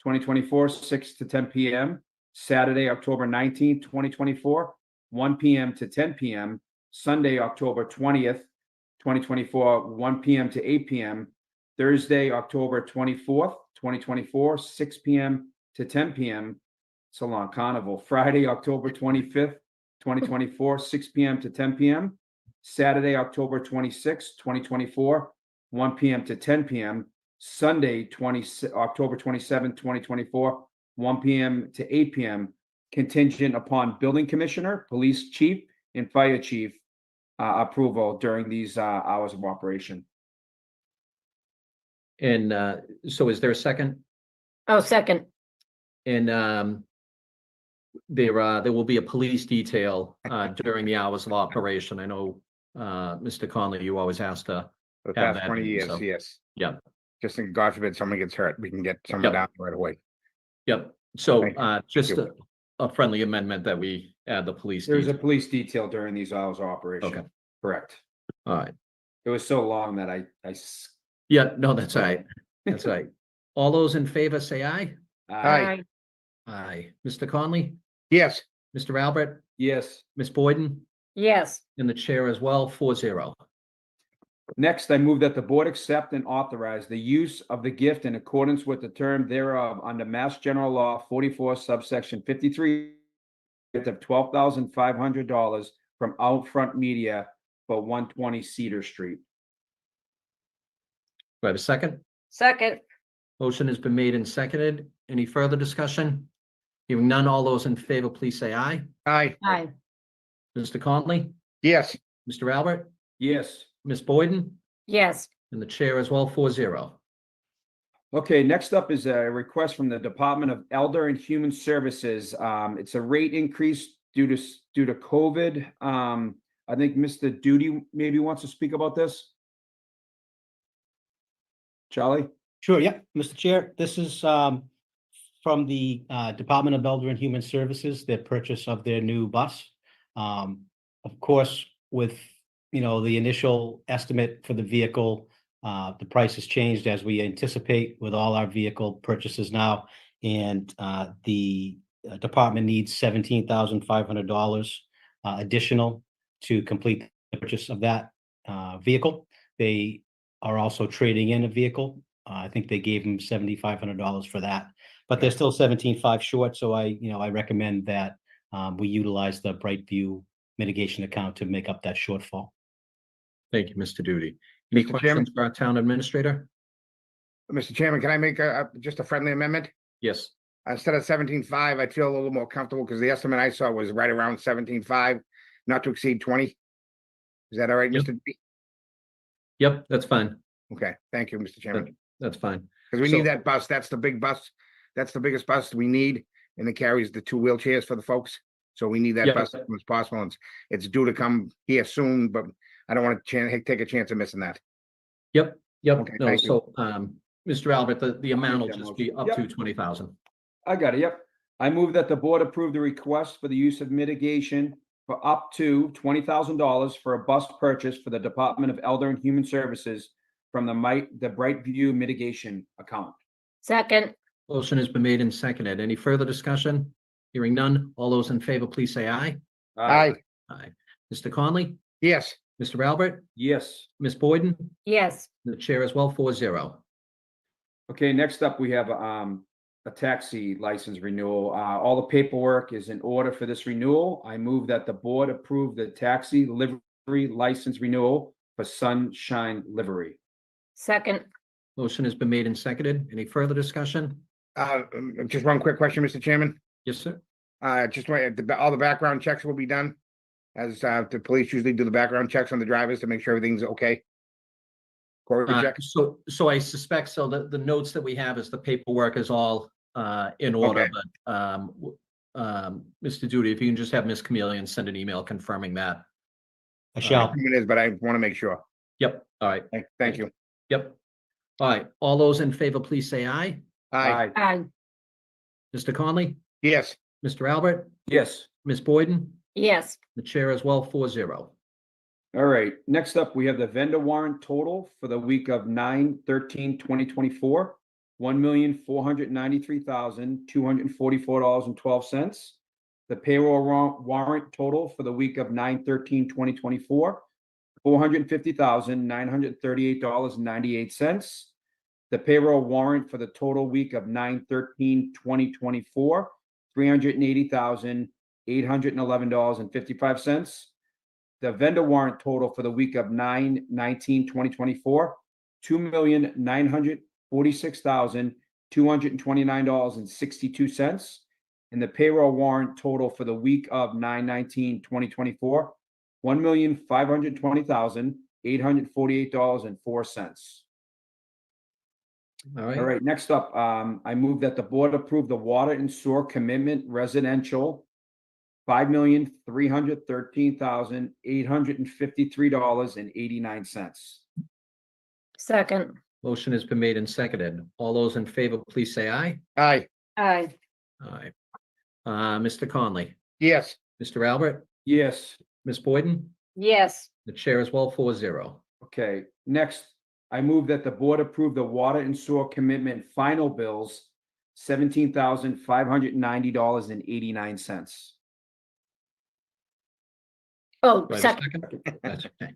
2024, 6 to 10 p.m. Saturday, October 19th, 2024, 1 p.m. to 10 p.m. Sunday, October 20th, 2024, 1 p.m. to 8 p.m. Thursday, October 24th, 2024, 6 p.m. to 10 p.m. It's a long carnival. Friday, October 25th, 2024, 6 p.m. to 10 p.m. Saturday, October 26th, 2024, 1 p.m. to 10 p.m. Sunday, October 27th, 2024, 1 p.m. to 8 p.m. Contingent upon building commissioner, police chief, and fire chief approval during these hours of operation. And so is there a second? Oh, second. And there will be a police detail during the hours of operation. I know, Mr. Conley, you always asked to For the have past that 20 in, years, so, yes. yeah, Just in God forbid someone gets hurt, we can get someone Yep. down right away. yep. So Thank you. just you. a friendly amendment that we add the police There's a detail. police detail during these hours of operation. Okay. Correct. All right. It was so long that I Yeah, no, that's all right. That's all right. All those in favor say aye. Aye. Aye. Mr. Conley, Yes, Mr. Albert, Yes. Ms. Boyden, Yes. and the chair as well, 4-0. Next, I move that the board accept and authorize the use of the gift in accordance with the term thereof under Mass General Law 44 subsection 53 of $12,500 from Outfront Media for 120 Cedar Street. Do I have a second? Second. Motion has been made and seconded. Any further discussion? Hearing none, all those in favor, please say aye. aye, Aye. Mr. Conley, yes, Mr. Albert, Yes. Ms. Boyden, Yes. and the chair as well, 4-0. Okay, next up is a request from the Department of Elder and Human Services. It's a rate increase due to COVID. I think Mr. Duty maybe wants to speak about this. Charlie? Sure, yeah, Mr. Chair, this is from the Department of Elder and Human Services, their purchase of their new bus. Of course, with, the initial estimate for the vehicle, the price has changed as we anticipate with all our vehicle purchases now. And the department needs $17,500 additional to complete the purchase of that vehicle. They are also trading in a vehicle. I think they gave them $7,500 for that, but they're still 17.5 short. So I recommend that we utilize the Brightview mitigation account to make up that shortfall. Thank you, Mr. Duty. Any Mr. Chairman? questions for our town administrator? Mr. Chairman, can I make just a friendly amendment? Yes. Instead of 17.5, I'd feel a little more comfortable because the estimate I saw was right around 17.5, not to exceed 20. Is that all right, Yep. Mr. D? Yep, that's fine. Okay, thank you, Mr. Chairman. That's fine. Because we So- need that bus. That's the big bus. That's the biggest bus we need. And it carries the 2 wheelchairs for the folks. So we need that Yep. bus as soon as possible. And it's due to come here soon, but I don't want to take a chance of missing that. Yep. Okay, No, thank you. so, Mr. Albert, the amount will that just be motion. up to Yep. 20,000. I got it, yep. I move that the board approve the request for the use of mitigation for up to $20,000 for a bus purchase for the Department of Elder and Human Services from the Brightview mitigation account. Second. Motion has been made and seconded. Any further discussion? Hearing none. All those in favor, please say aye. Aye, Aye. Mr. Conley, yes, Mr. Albert, Yes. Ms. Boyden, Yes. the chair as well, 4-0. Okay, next up, we have a taxi license renewal. All the paperwork is in order for this renewal. I move that the board approve the taxi livery license renewal for Sunshine Livery. Second. Motion has been made and seconded. Any further discussion? just one quick question, Mr. Chairman. Yes, sir. Just wait, all the background checks will be done. As the police usually do the background checks on the drivers to make sure everything's okay. Quality check. So I suspect so. The notes that we have is the paperwork is all in order, Okay. but Mr. Duty, if you can just have Ms. Chameleon send an email confirming that. I shall. It is, but I want to make sure. Yep, all right, Thank you. yep. All right, all those in favor, please say aye. Aye. Aye. Mr. Conley, Yes. Mr. Albert, Yes. Ms. Boyden, Yes. the chair as well, 4-0. All right, next up, we have the vendor warrant total for the week of 9/13/2024, $1,493,244.12. The payroll warrant total for the week of 9/13/2024, $450,938.98. The payroll warrant for the total week of 9/13/2024, $380,811.55. The vendor warrant total for the week of 9/19/2024, $2,946,229.62. And the payroll warrant total for the week of 9/19/2024, $1,520,848.04. All All right, right, next up, I move that the board approve the water and sewer commitment residential $5,313,853.89. Second. motion has been made and seconded. All those in favor, please say aye. Aye. Aye. Aye. Mr. Conley, Yes. Mr. Albert, Yes. Ms. Boyden, Yes. the chair as well, 4-0. Okay, next, I move that the board approve the water and sewer commitment final bills, $17,590.89. Oh, Do I have a second. That's okay.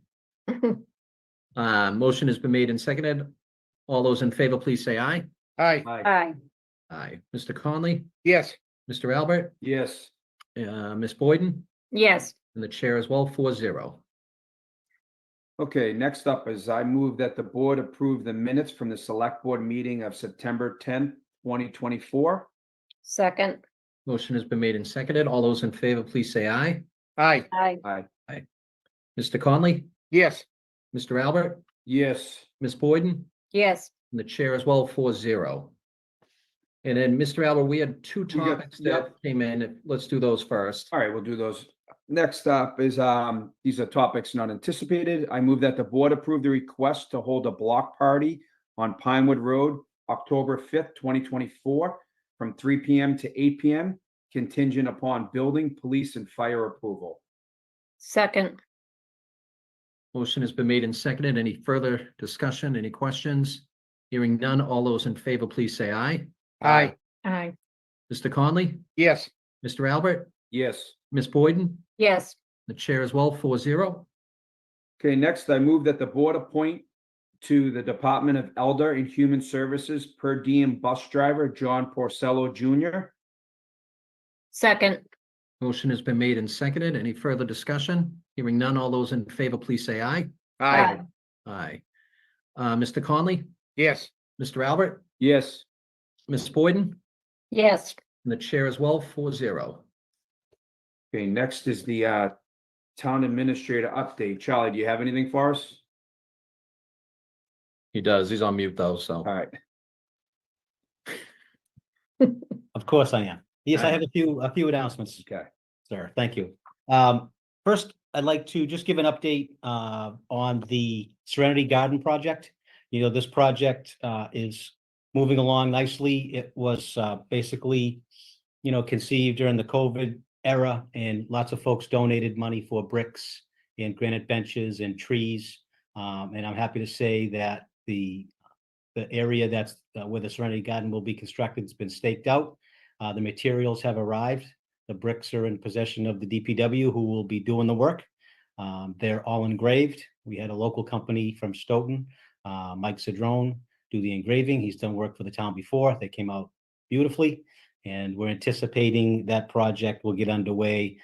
Motion has been made and seconded. All those in favor, please say aye. Aye. Aye. Aye. Mr. Conley, Yes. Mr. Albert, Yes. Ms. Boyden, Yes. and the chair as well, 4-0. Okay, next up is I move that the board approve the minutes from the select board meeting of September 10th, 2024. Second. Motion has been made and seconded. All those in favor, please say aye. Aye. Aye. Aye. Mr. Conley, Yes. Mr. Albert, Yes. Ms. Boyden, Yes. and the chair as well, 4-0. And then, Mr. Albert, we had two We got- topics that came in. Let's do those first. All right, we'll do those. Next up is, these are topics not anticipated. I move that the board approve the request to hold a block party on Pinewood Road, October 5th, 2024, from 3 PM to 8 PM, contingent upon building, police, and fire approval. Second. Motion has been made and seconded. Any further discussion? Any questions? Hearing none. All those in favor, please say aye. Aye. Aye. Mr. Conley, Yes. Mr. Albert, Yes. Ms. Boyden, Yes. the chair as well, 4-0. Okay, next, I move that the board appoint to the Department of Elder and Human Services per diem bus driver, John Porcello Jr. Second. Motion has been made and seconded. Any further discussion? Hearing none. All those in favor, please say aye. Aye. Aye. Mr. Conley, Yes. Mr. Albert, Yes. Ms. Boyden, Yes. and the chair as well, 4-0. Okay, next is the town administrator update. Charlie, do you have anything for us? He does. He's on mute though, so. All right. Of course I am. Yes, I Alright. have a few announcements, Okay. sir. Thank you. First, I'd like to just give an update on the Serenity Garden project. You know, this project is moving along nicely. It was basically, you know, conceived during the COVID era, and lots of folks donated money for bricks and granite benches and trees. And I'm happy to say that the area that's where the Serenity Garden will be constructed has been staked out. The materials have arrived. The bricks are in possession of the DPW who will be doing the work. They're all engraved. We had a local company from Stoughton, Mike Cedrone, do the engraving. He's done work for the town before. They came out beautifully. And we're anticipating that project will get underway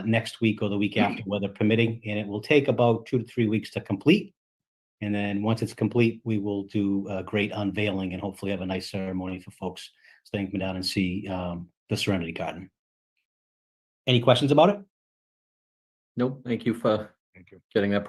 next week or the week after, weather permitting. And it will take about 2 to 3 weeks to complete. And then once it's complete, we will do a great unveiling and hopefully have a nice ceremony for folks so they can come down and see the Serenity Garden. Any questions about it? Nope. Thank you for getting that.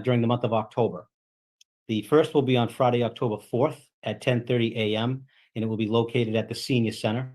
during the month of October. The first will be on Friday, October 4th at 10:30 a.m., and it will be located at the Senior Center.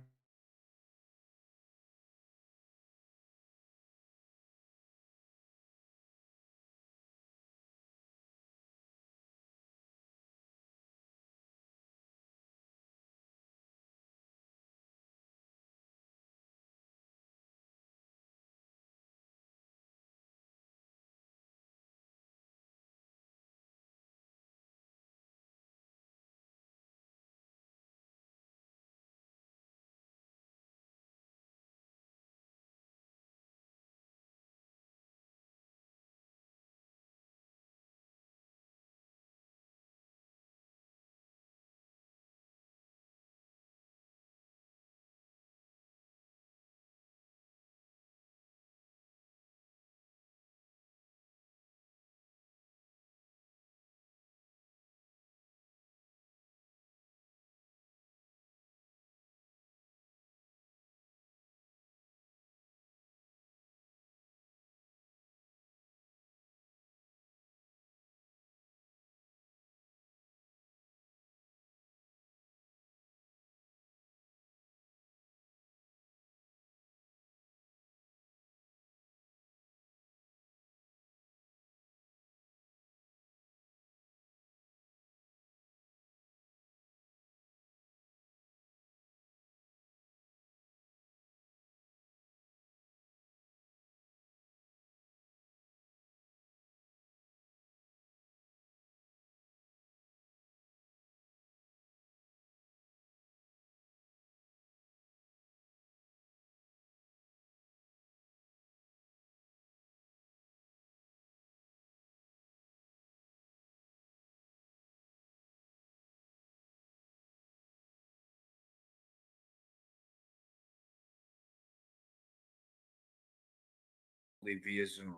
Via Zoom.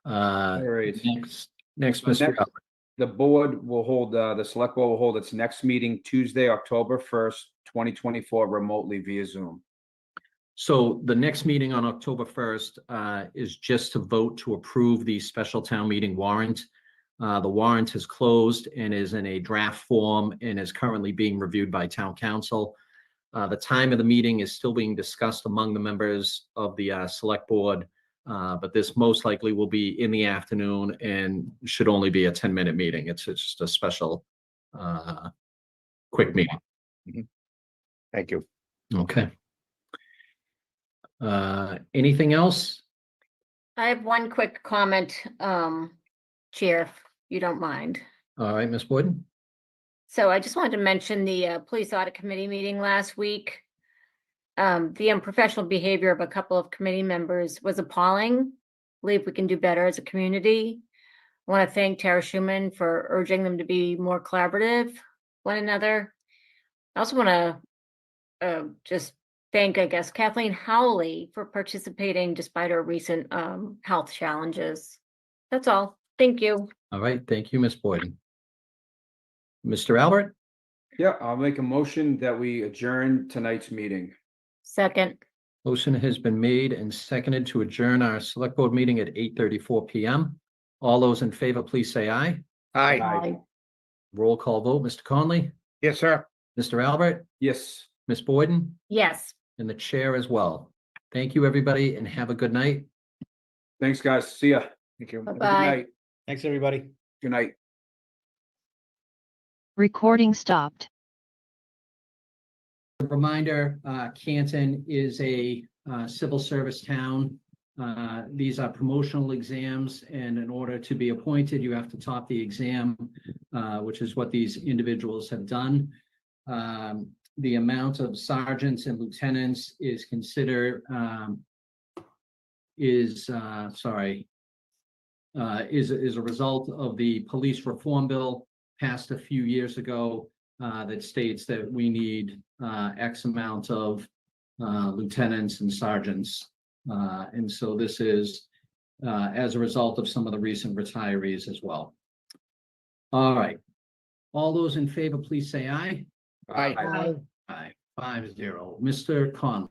All right. Next, Mr. Next, Albert. the board will hold, the select board will hold its next meeting Tuesday, October 1st, 2024, remotely via Zoom. So the next meeting on October 1st is just to vote to approve the special town meeting warrant. The warrant has closed and is in a draft form and is currently being reviewed by town council. The time of the meeting is still being discussed among the members of the select board, but this most likely will be in the afternoon and should only be a 10-minute meeting. It's just a special quick meeting. Thank you. Okay. Anything else? I have one quick comment, Chair, if you don't mind. All right, Ms. Boyden? So I just wanted to mention the police audit committee meeting last week. The unprofessional behavior of a couple of committee members was appalling. Believe we can do better as a community. I want to thank Tara Schuman for urging them to be more collaborative one another. I also want to just thank, I guess, Kathleen Howley for participating despite her recent health challenges. That's all. Thank you. All right, thank you, Ms. Boyden. Mr. Albert? Yeah, I'll make a motion that we adjourn tonight's meeting. Second. Motion has been made and seconded to adjourn our select board meeting at 8:34 p.m. All those in favor, please say aye. Aye. Roll call vote, Mr. Conley, Yes, sir. Mr. Albert, Yes. Ms. Boyden, Yes. and the chair as well. Thank you, everybody, and have a good night. Thanks, guys. See ya. Thank you. Have a good Bye-bye. night. Thanks, everybody. Good night. Recording stopped. A reminder, Canton is a civil service town. These are promotional exams, and in order to be appointed, you have to top the exam, which is what these individuals have done. The amount of sergeants and lieutenants is considered is a result of the police reform bill passed a few years ago that states that we need X amount of lieutenants and sergeants. And so this is as a result of some of the recent retirees as well. All right. All those in favor, please say aye. Aye. Aye. 5-0. Mr. Conley.